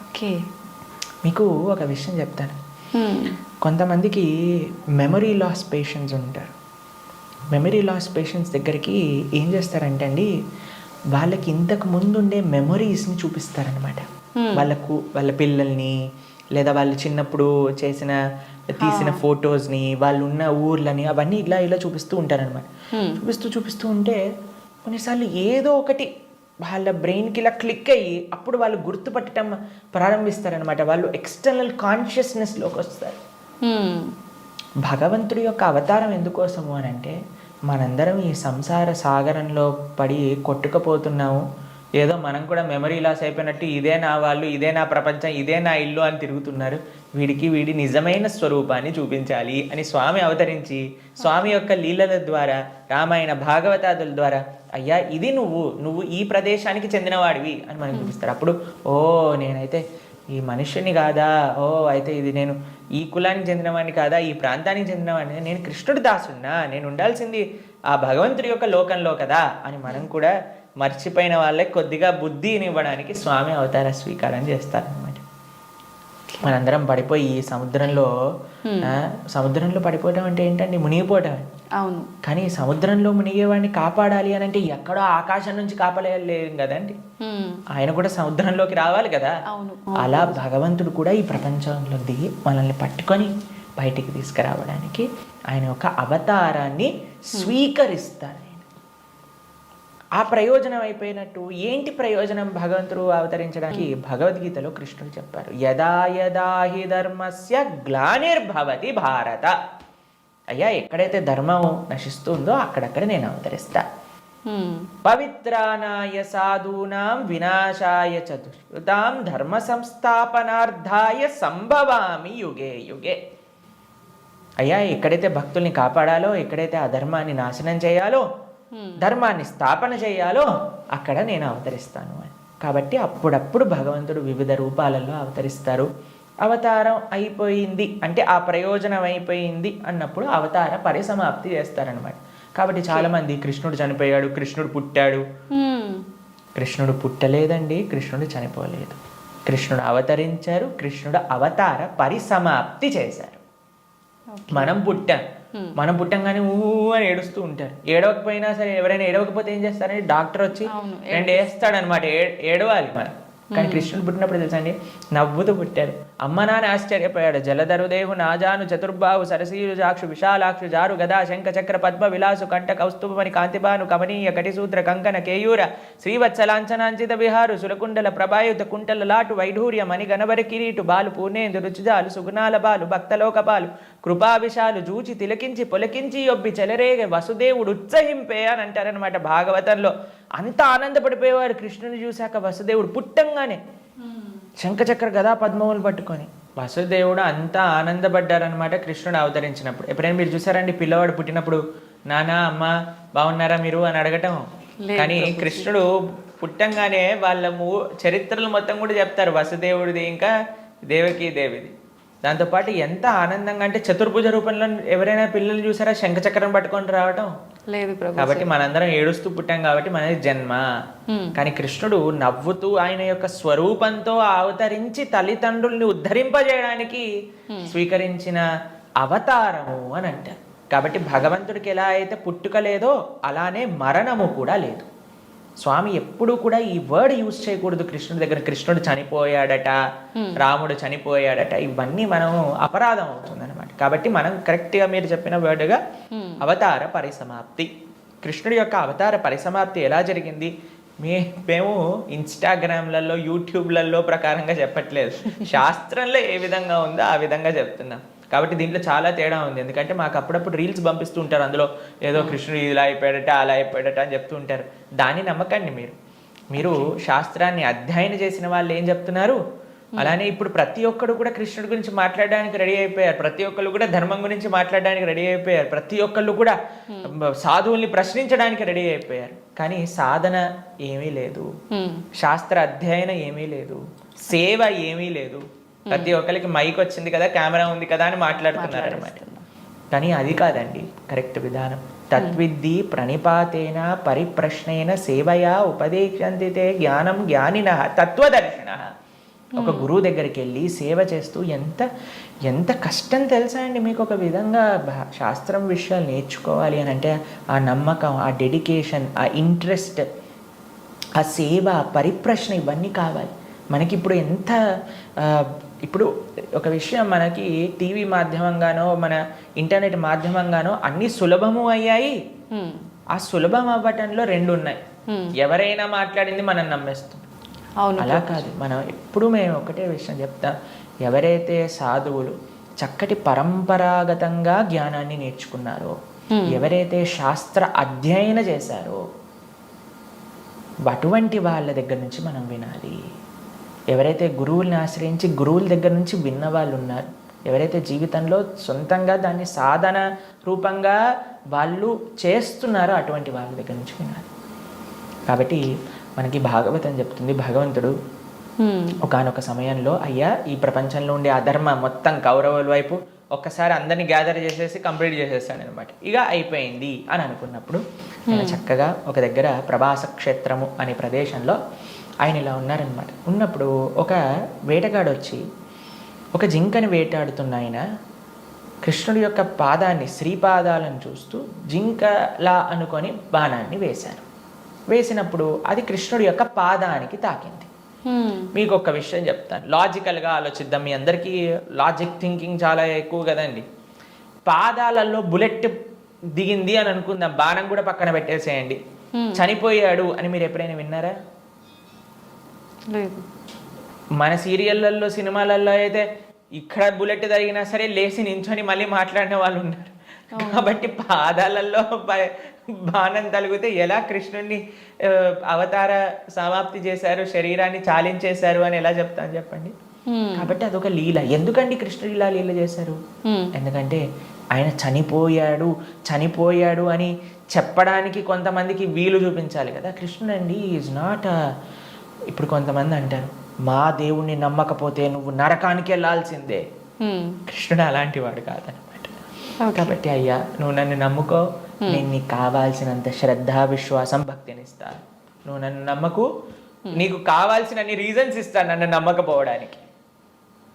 ఓకే, మీకు ఒక విషయం చెప్తాను. కొంతమందికి మెమరీ లాస్ పేషెంట్స్ ఉంటారు. మెమరీ లాస్ పేషెంట్స్ దగ్గరికి ఏం చేస్తారంటే అండి, వాళ్ళకి ఇంతకు ముందు ఉండే మెమరీస్ని చూపిస్తారనమాట. వాళ్ళ పిల్లల్ని, లేదా వాళ్ళు చిన్నప్పుడు తీసిన ఫొటోస్ని, వాళ్ళు ఉన్న ఊర్లని, అవన్నీ ఇలా చూపిస్తూ ఉంటారనమాట. చూపిస్తూ ఉంటే కొన్నిసార్లు ఏదో ఒకటి వాళ్ళ బ్రెయిన్కి ఇలా క్లిక్ అయ్యి అప్పుడు వాళ్ళు గుర్తుపట్టడం ప్రారంభిస్తారనమాట. వాళ్ళు ఎక్స్టర్నల్ కాన్షియస్నెస్లోకి వస్తారు. భగవంతుడి యొక్క అవతారం ఎందుకోసము అని అంటే, మనందరం ఈ సంసార సాగరంలో పడి కొట్టుకుపోతున్నాము. ఏదో మనం కూడా మెమరీ లాస్ అయిపోయినట్టు ఇదే నా వాళ్ళు, ఇదే నా ప్రపంచం, ఇదే నా ఇల్లు అని తిరుగుతున్నారు. వీడి నిజమైన స్వరూపాన్ని చూపించాలి అని స్వామి అవతరించి, స్వామి యొక్క లీలల ద్వారా, రామాయణ భాగవతాదుల ద్వారా, అయ్యా ఇది నువ్వు ఈ ప్రదేశానికి చెందినవాడివి అని మనకు చూపిస్తారు. అప్పుడు నేనైతే ఈ మనుష్యుని కాదా, అయితే ఇది నేను ఈ కులానికి చెందినవాడిని కాదా, ఈ ప్రాంతానికి చెందినవాడిని, నేను కృష్ణుడి దాసున్నా, నేను ఉండాల్సింది ఆ భగవంతుడి యొక్క లోకంలో కదా అని మనం కూడా మర్చిపోయిన వాళ్ళకి కొద్దిగా బుద్ధిని ఇవ్వడానికి స్వామి అవతార స్వీకారం చేస్తారనమాట. మనందరం పడిపోయి ఈ సముద్రంలో పడిపోవడం అంటే ఏంటండి? మునిగిపోవటం. అవును. కానీ సముద్రంలో మునిగేవాడిని కాపాడాలి అని అంటే ఎక్కడో ఆకాశం నుంచి కాపాడలేం కదండి, ఆయన కూడా సముద్రంలోకి రావాలి కదా. అలా భగవంతుడు కూడా ఈ ప్రపంచంలో దిగి మనల్ని పట్టుకొని బయటికి తీసుకురావడానికి ఆయన యొక్క అవతారాన్ని స్వీకరిస్తారు. ఆ ప్రయోజనం అయిపోయినట్టు ఏంటి ప్రయోజనం భగవంతుడు అవతరించడానికి? భగవద్గీతలో కృష్ణుడు చెప్పారు, యదా యదా హి ధర్మస్య గ్లానిర్భవతి భారత. అయ్యా ఎక్కడైతే ధర్మం నశిస్తుందో అక్కడక్కడ నేను అవతరిస్తా. పవిత్రానాయ సాధూనాం వినాశాయ చ దుష్కృతాం ధర్మ సంస్థాపనార్థాయ సంభవామి యుగే యుగే. అయ్యా ఎక్కడైతే భక్తుల్ని కాపాడాలో, ఎక్కడైతే అధర్మాన్ని నాశనం చేయాలో, ధర్మాన్ని స్థాపన చేయాలో అక్కడ నేను అవతరిస్తాను అని. కాబట్టి అప్పుడప్పుడు భగవంతుడు వివిధ రూపాలలో అవతరిస్తారు. అవతారం అయిపోయింది అంటే, ఆ ప్రయోజనం అయిపోయింది అన్నప్పుడు అవతార పరిసమాప్తి చేస్తారనమాట. కాబట్టి చాలామంది కృష్ణుడు చనిపోయాడు, కృష్ణుడు పుట్టాడు. కృష్ణుడు పుట్టలేదండి, కృష్ణుడు చనిపోలేదు. కృష్ణుడు అవతరించారు, కృష్ణుడు అవతార పరిసమాప్తి చేశారు. మనం పుట్టంగానే అని ఏడుస్తూ ఉంటారు. ఏడవకపోయినా సరే, ఎవరైనా ఏడవకపోతే ఏం చేస్తారంటే డాక్టర్ వచ్చి 2 వేస్తాడనమాట. ఏడవాలి మనం. కానీ కృష్ణుడు పుట్టినప్పుడు తెలుసా అండి, నవ్వుతూ పుట్టారు. అమ్మ నాన్న ఆశ్చర్యపోయాడు. జలధరుదేహు నాజాను చతుర్బాహు సరసీలు జాక్షు విశాలాక్షు జారు గదా శంఖ చక్ర పద్మ విలాసు కంఠ కౌస్తుభమణి కాంతిబాను కమనీయ కటిసూత్ర కంకణ కేయూర శ్రీవత్సలాంఛనాంచిత విహారు సురకుండల ప్రభాయుత కుంటల లాటు వైఢూర్య మణి గణవరి కిరీటు బాలు పూర్ణేందు రుచిజాలు సుగుణాల బాలు భక్తలోక బాలు కృపావిశాలు జూచి తిలకించి పొలకించి యొబ్బి చెలరేగ వసుదేవుడు ఉత్సహింపే అని అంటారనమాట భాగవతంలో. అంత ఆనందపడిపోయేవారు కృష్ణుని చూశాక. వసుదేవుడు పుట్టంగానే శంఖచక్ర గదా పద్మములు పట్టుకొని వసుదేవుడు అంతా ఆనందపడ్డారనమాట కృష్ణుడు అవతరించినప్పుడు. ఎప్పుడైనా మీరు చూసారండి పిల్లవాడు పుట్టినప్పుడు నాన్న అమ్మ బాగున్నారా మీరు అని అడగటం? కానీ కృష్ణుడు పుట్టంగానే వాళ్ళ చరిత్రలు మొత్తం కూడా చెప్తారు, వసుదేవుడిది ఇంకా దేవకీ దేవిది. దాంతోపాటు ఎంత ఆనందంగా అంటే చతుర్భుజ రూపంలో ఎవరైనా పిల్లలు చూసారా శంఖచక్రం పట్టుకొని రావటం? లేదు ప్రభు. కాబట్టి మనందరం ఏడుస్తూ పుట్టాం కాబట్టి మనది జన్మ. కానీ కృష్ణుడు నవ్వుతూ ఆయన యొక్క స్వరూపంతో అవతరించి తల్లిదండ్రుల్ని ఉద్ధరింపజేయడానికి స్వీకరించిన అవతారము అని అంటారు. కాబట్టి భగవంతుడికి ఎలా అయితే పుట్టుక లేదో అలానే మరణము కూడా లేదు. స్వామి ఎప్పుడూ కూడా ఈ వర్డ్ యూజ్ చేయకూడదు కృష్ణుడి దగ్గర. కృష్ణుడు చనిపోయాడట, రాముడు చనిపోయాడట, ఇవన్నీ మనం అపరాధం అవుతుంది అనమాట. కాబట్టి మనం కరెక్ట్గా మీరు చెప్పిన వర్డ్గా అవతార పరిసమాప్తి, కృష్ణుడి యొక్క అవతార పరిసమాప్తి ఎలా జరిగింది? మేము ఇన్స్టాగ్రామ్లలో యూట్యూబ్లలో ప్రకారంగా చెప్పట్లేదు, శాస్త్రంలో ఏ విధంగా ఉందో ఆ విధంగా చెప్తున్నాం. కాబట్టి దీంట్లో చాలా తేడా ఉంది. ఎందుకంటే మాకు అప్పుడప్పుడు రీల్స్ పంపిస్తూ ఉంటారు, అందులో ఏదో కృష్ణుడు ఇలా అయిపోయాడట అలా అయిపోయాడట అని చెప్తూ ఉంటారు. దాన్ని నమ్మకండి. మీరు శాస్త్రాన్ని అధ్యయనం చేసిన వాళ్ళు ఏం చెప్తున్నారు, అలానే ఇప్పుడు ప్రతి ఒక్కరు కూడా కృష్ణుడి గురించి మాట్లాడడానికి రెడీ అయిపోయారు, ప్రతి ఒక్కరు కూడా ధర్మం గురించి మాట్లాడడానికి రెడీ అయిపోయారు, ప్రతి ఒక్కళ్ళు కూడా సాధువుల్ని ప్రశ్నించడానికి రెడీ అయిపోయారు. కానీ సాధన ఏమీ లేదు, శాస్త్ర అధ్యయనం ఏమీ లేదు, సేవ ఏమీ లేదు. ప్రతి ఒక్కరికి మైక్ వచ్చింది కదా, కెమెరా ఉంది కదా అని మాట్లాడుతున్నారు అనమాట. కానీ అది కాదండి కరెక్ట్ విధానం. తత్విద్ధి ప్రణిపాతేన పరిప్రశ్నేన సేవయా ఉపదేశంతి తే జ్ఞానం జ్ఞానినః తత్వదర్శినః. ఒక గురువు దగ్గరికి వెళ్ళి సేవ చేస్తూ ఎంత కష్టం తెలుసా అండి మీకు? ఒక విధంగా శాస్త్రం విషయాలు నేర్చుకోవాలి అని అంటే ఆ నమ్మకం, ఆ డెడికేషన్, ఆ ఇంట్రెస్ట్, ఆ సేవ, పరిప్రశ్న ఇవన్నీ కావాలి మనకి. ఇప్పుడు ఒక విషయం మనకి టీవీ మాధ్యమంగానో మన ఇంటర్నెట్ మాధ్యమంగానో అన్ని సులభము అయ్యాయి. ఆ సులభం అవ్వటంలో రెండు ఉన్నాయి. ఎవరైనా మాట్లాడింది మనం నమ్మేస్తాం. అలా కాదు. మనం ఎప్పుడు మేము ఒకటే విషయం చెప్తాం, ఎవరైతే సాధువులు చక్కటి పరంపరాగతంగా జ్ఞానాన్ని నేర్చుకున్నారో, ఎవరైతే శాస్త్ర అధ్యయన చేశారో అటువంటి వాళ్ళ దగ్గర నుంచి మనం వినాలి. ఎవరైతే గురువుల్ని ఆశ్రయించి గురువుల దగ్గర నుంచి విన్న వాళ్ళు ఉన్నారు, ఎవరైతే జీవితంలో సొంతంగా దాన్ని సాధన రూపంగా వాళ్ళు చేస్తున్నారో అటువంటి వాళ్ళ దగ్గర నుంచి వినాలి. కాబట్టి మనకి భాగవతం చెప్తుంది, భగవంతుడు ఒకానొక సమయంలో అయ్యా ఈ ప్రపంచంలో ఉండే అధర్మ మొత్తం కౌరవుల వైపు ఒక్కసారి అందరినీ గ్యాదర్ చేసేసి కంప్లీట్ చేసేస్తాడు అనమాట. ఇక అయిపోయింది అని అనుకున్నప్పుడు ఆయన చక్కగా ఒక దగ్గర ప్రభాస క్షేత్రము అనే ప్రదేశంలో ఆయన ఇలా ఉన్నారనమాట. ఉన్నప్పుడు ఒక వేటగాడు వచ్చి ఒక జింకని వేటాడుతున్న ఆయన కృష్ణుడి యొక్క పాదాన్ని, శ్రీపాదాలను చూస్తూ జింకలా అనుకొని బాణాన్ని వేశారు. వేసినప్పుడు అది కృష్ణుడి యొక్క పాదానికి తాకింది. మీకు ఒక విషయం చెప్తాను, లాజికల్గా ఆలోచిద్దాం. మీ అందరికీ లాజిక్ థింకింగ్ చాలా ఎక్కువ కదండి. పాదాలలో బుల్లెట్ దిగింది అని అనుకుందాం, బాణం కూడా పక్కన పెట్టేసేయండి, చనిపోయాడు అని మీరు ఎప్పుడైనా విన్నారా? లేదు. మన సీరియళ్ళల్లో సినిమాలలో అయితే ఇక్కడ బుల్లెట్ జరిగినా సరే లేచి నించొని మళ్ళీ మాట్లాడిన వాళ్ళు ఉన్నారు. కాబట్టి పాదాలలో బాణం తలిగితే ఎలా కృష్ణుడిని అవతార సమాప్తి చేశారు, శరీరాన్ని చాలించేశారు అని ఎలా చెప్తాను చెప్పండి? కాబట్టి అదొక లీల. ఎందుకండి కృష్ణుడు ఇలా లీల చేశారు? ఎందుకంటే ఆయన చనిపోయాడు అని చెప్పడానికి కొంతమందికి వీలు చూపించాలి కదా. కృష్ణుడు అండి ఈజ్ నాట్ ఇప్పుడు కొంతమంది అంటారు, మా దేవుణ్ణి నమ్మకపోతే నువ్వు నరకానికి వెళ్ళాల్సిందే. కృష్ణుడు అలాంటి వాడు కాదనమాట. కాబట్టి అయ్యా నువ్వు నన్ను నమ్ముకో, నేను నీకు కావాల్సినంత శ్రద్ధ, విశ్వాసం, భక్తిని ఇస్తాను. నువ్వు నన్ను నమ్మకు, నీకు కావాల్సినన్ని రీజన్స్ ఇస్తాను నన్ను నమ్మకపోవడానికి.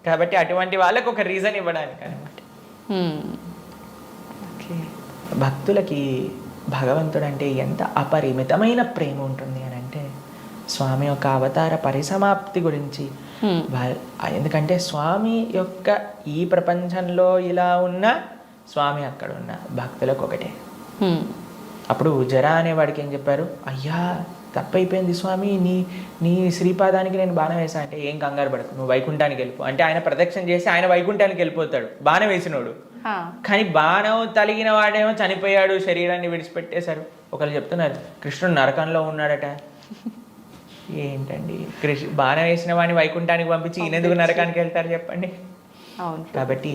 కాబట్టి అటువంటి వాళ్ళకు ఒక రీజన్ ఇవ్వడానికి అనమాట. భక్తులకి భగవంతుడు అంటే ఎంత అపరిమితమైన ప్రేమ ఉంటుంది అని అంటే స్వామి యొక్క అవతార పరిసమాప్తి గురించి. ఎందుకంటే స్వామి యొక్క ఈ ప్రపంచంలో ఇలా ఉన్న స్వామి అక్కడ ఉన్న భక్తులకు ఒకటే. అప్పుడు జరా అనేవాడికి ఏం చెప్పారు, అయ్యా తప్పైపోయింది స్వామి, నీ శ్రీపాదానికి నేను బాణం వేసా అంటే ఏం కంగారు పడకు, నువ్వు వైకుంఠానికి వెళ్ళిపో అంటే ఆయన ప్రదక్షిణ చేసి ఆయన వైకుంఠానికి వెళ్ళిపోతాడు బాణం వేసినోడు. కానీ బాణం తలిగిన వాడేమో చనిపోయాడు, శరీరాన్ని విడిచిపెట్టేశారు. ఒకళ్ళు చెప్తున్నారు కృష్ణుడు నరకంలో ఉన్నాడట. ఏంటండి బాణం వేసిన వాడిని వైకుంఠానికి పంపించి ఈయనెందుకు నరకానికి వెళ్తారు చెప్పండి? అవును. కాబట్టి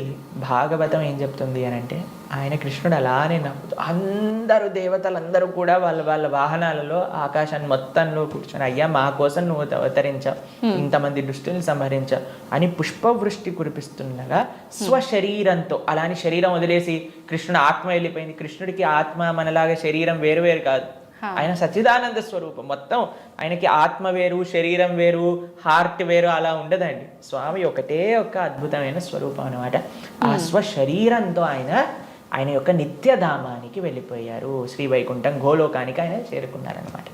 భాగవతం ఏం చెప్తుంది అని అంటే, ఆయన కృష్ణుడు అలానే నవ్వుతూ అందరూ దేవతలందరూ కూడా వాళ్ళ వాళ్ళ వాహనాలలో ఆకాశాన్ని మొత్తంలో కూర్చొని, అయ్యా మా కోసం నువ్వు అవతరించావు, ఇంతమంది దుష్టుల్ని సంహరించావు అని పుష్పవృష్టి కురిపిస్తుండగా స్వశరీరంతో, అలాని శరీరం వదిలేసి కృష్ణుడు ఆత్మ వెళ్ళిపోయింది. కృష్ణుడికి ఆత్మ మనలాగా శరీరం వేరు వేరు కాదు. ఆయన సచ్చిదానంద స్వరూపం. మొత్తం ఆయనకి ఆత్మ వేరు, శరీరం వేరు, హార్ట్ వేరు అలా ఉండదండి. స్వామి ఒకటే ఒక అద్భుతమైన స్వరూపం అనమాట. ఆ స్వశరీరంతో ఆయన యొక్క నిత్యధామానికి వెళ్ళిపోయారు. శ్రీ వైకుంఠం గోలోకానికి ఆయన చేరుకున్నారనమాట.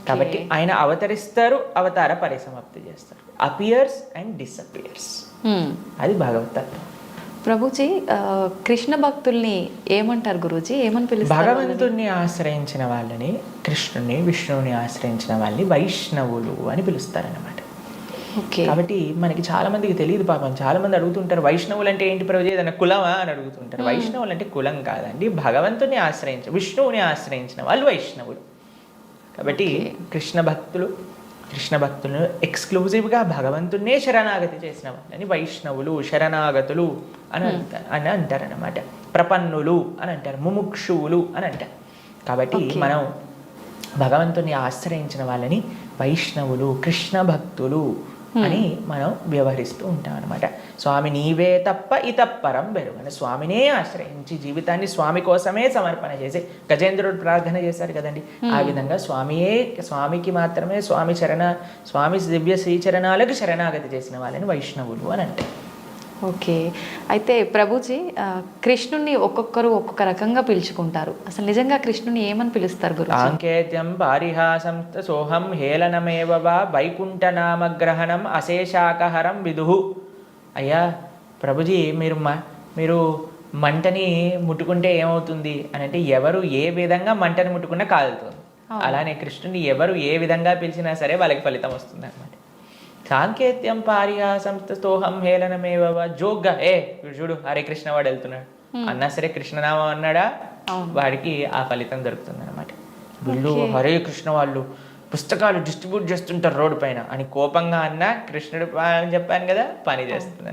కాబట్టి ఆయన అవతరిస్తారు, అవతార పరిసమాప్తి చేస్తారు. Appears and disappears. అది భగవతత్వం. ప్రభుజీ, కృష్ణ భక్తుల్ని ఏమంటారు గురూజీ? ఏమని పిలుస్తారు? భగవంతుణ్ణి ఆశ్రయించిన వాళ్ళని, కృష్ణుని విష్ణువుని ఆశ్రయించిన వాళ్ళని వైష్ణవులు అని పిలుస్తారనమాట. కాబట్టి మనకి చాలా మందికి తెలియదు పాపం. చాలా మంది అడుగుతుంటారు, వైష్ణవులు అంటే ఏంటి ప్రభుజీ, ఏదైనా కులమా అని అడుగుతుంటారు. వైష్ణవులు అంటే కులం కాదండి, భగవంతుని విష్ణువుని ఆశ్రయించిన వాళ్ళు వైష్ణవులు. కాబట్టి కృష్ణ భక్తులను ఎక్స్క్లూజివ్గా భగవంతున్నే శరణాగతి చేసిన వాళ్ళని వైష్ణవులు, శరణాగతులు అని అంటారనమాట. ప్రపన్నులు అని అంటారు, ముముక్షువులు అని అంటారు. కాబట్టి మనం భగవంతుని ఆశ్రయించిన వాళ్ళని వైష్ణవులు, కృష్ణ భక్తులు అని మనం వ్యవహరిస్తూ ఉంటాం అనమాట. స్వామి నీవే తప్ప ఇతప్పరం బెరుగని, స్వామినే ఆశ్రయించి జీవితాన్ని స్వామి కోసమే సమర్పణ చేసి గజేంద్రుడు ప్రార్థన చేశారు కదండి. ఆ విధంగా స్వామికి మాత్రమే స్వామి దివ్య శ్రీచరణాలకు శరణాగతి చేసిన వాళ్ళని వైష్ణవులు అని అంటారు. ఓకే. అయితే ప్రభుజీ, కృష్ణుణ్ణి ఒక్కొక్కరు ఒక్కొక్క రకంగా పిలుచుకుంటారు. అసలు నిజంగా కృష్ణుని ఏమని పిలుస్తారు గురు? సాంకేత్యం పారిహాసం సోహం హేళనమేవ వా వైకుంఠనామగ్రహణం అశేషాకహరం విదుహు. అయ్యా ప్రభుజీ, మీరు మంటని ముట్టుకుంటే ఏమవుతుంది అని అంటే, ఎవరు ఏ విధంగా మంటని ముట్టుకున్నా కాలుతుంది. అలానే కృష్ణుని ఎవరు ఏ విధంగా పిలిచినా సరే వాళ్ళకి ఫలితం వస్తుంది అనమాట. సాంకేత్యం పారిహాసం స్తోహం హేళనమేవ, జోగ్గా చూడు హరే కృష్ణ వాడు వెళ్తున్నాడు అన్నా సరే, కృష్ణనామం అన్నాడా వాడికి ఆ ఫలితం దొరుకుతుంది అనమాట. వీళ్ళు హరే కృష్ణ వాళ్ళు పుస్తకాలు డిస్ట్రిబ్యూట్ చేస్తుంటారు రోడ్డు పైన అని కోపంగా అన్నా, కృష్ణుడు చెప్పాను కదా పని చేస్తుంది.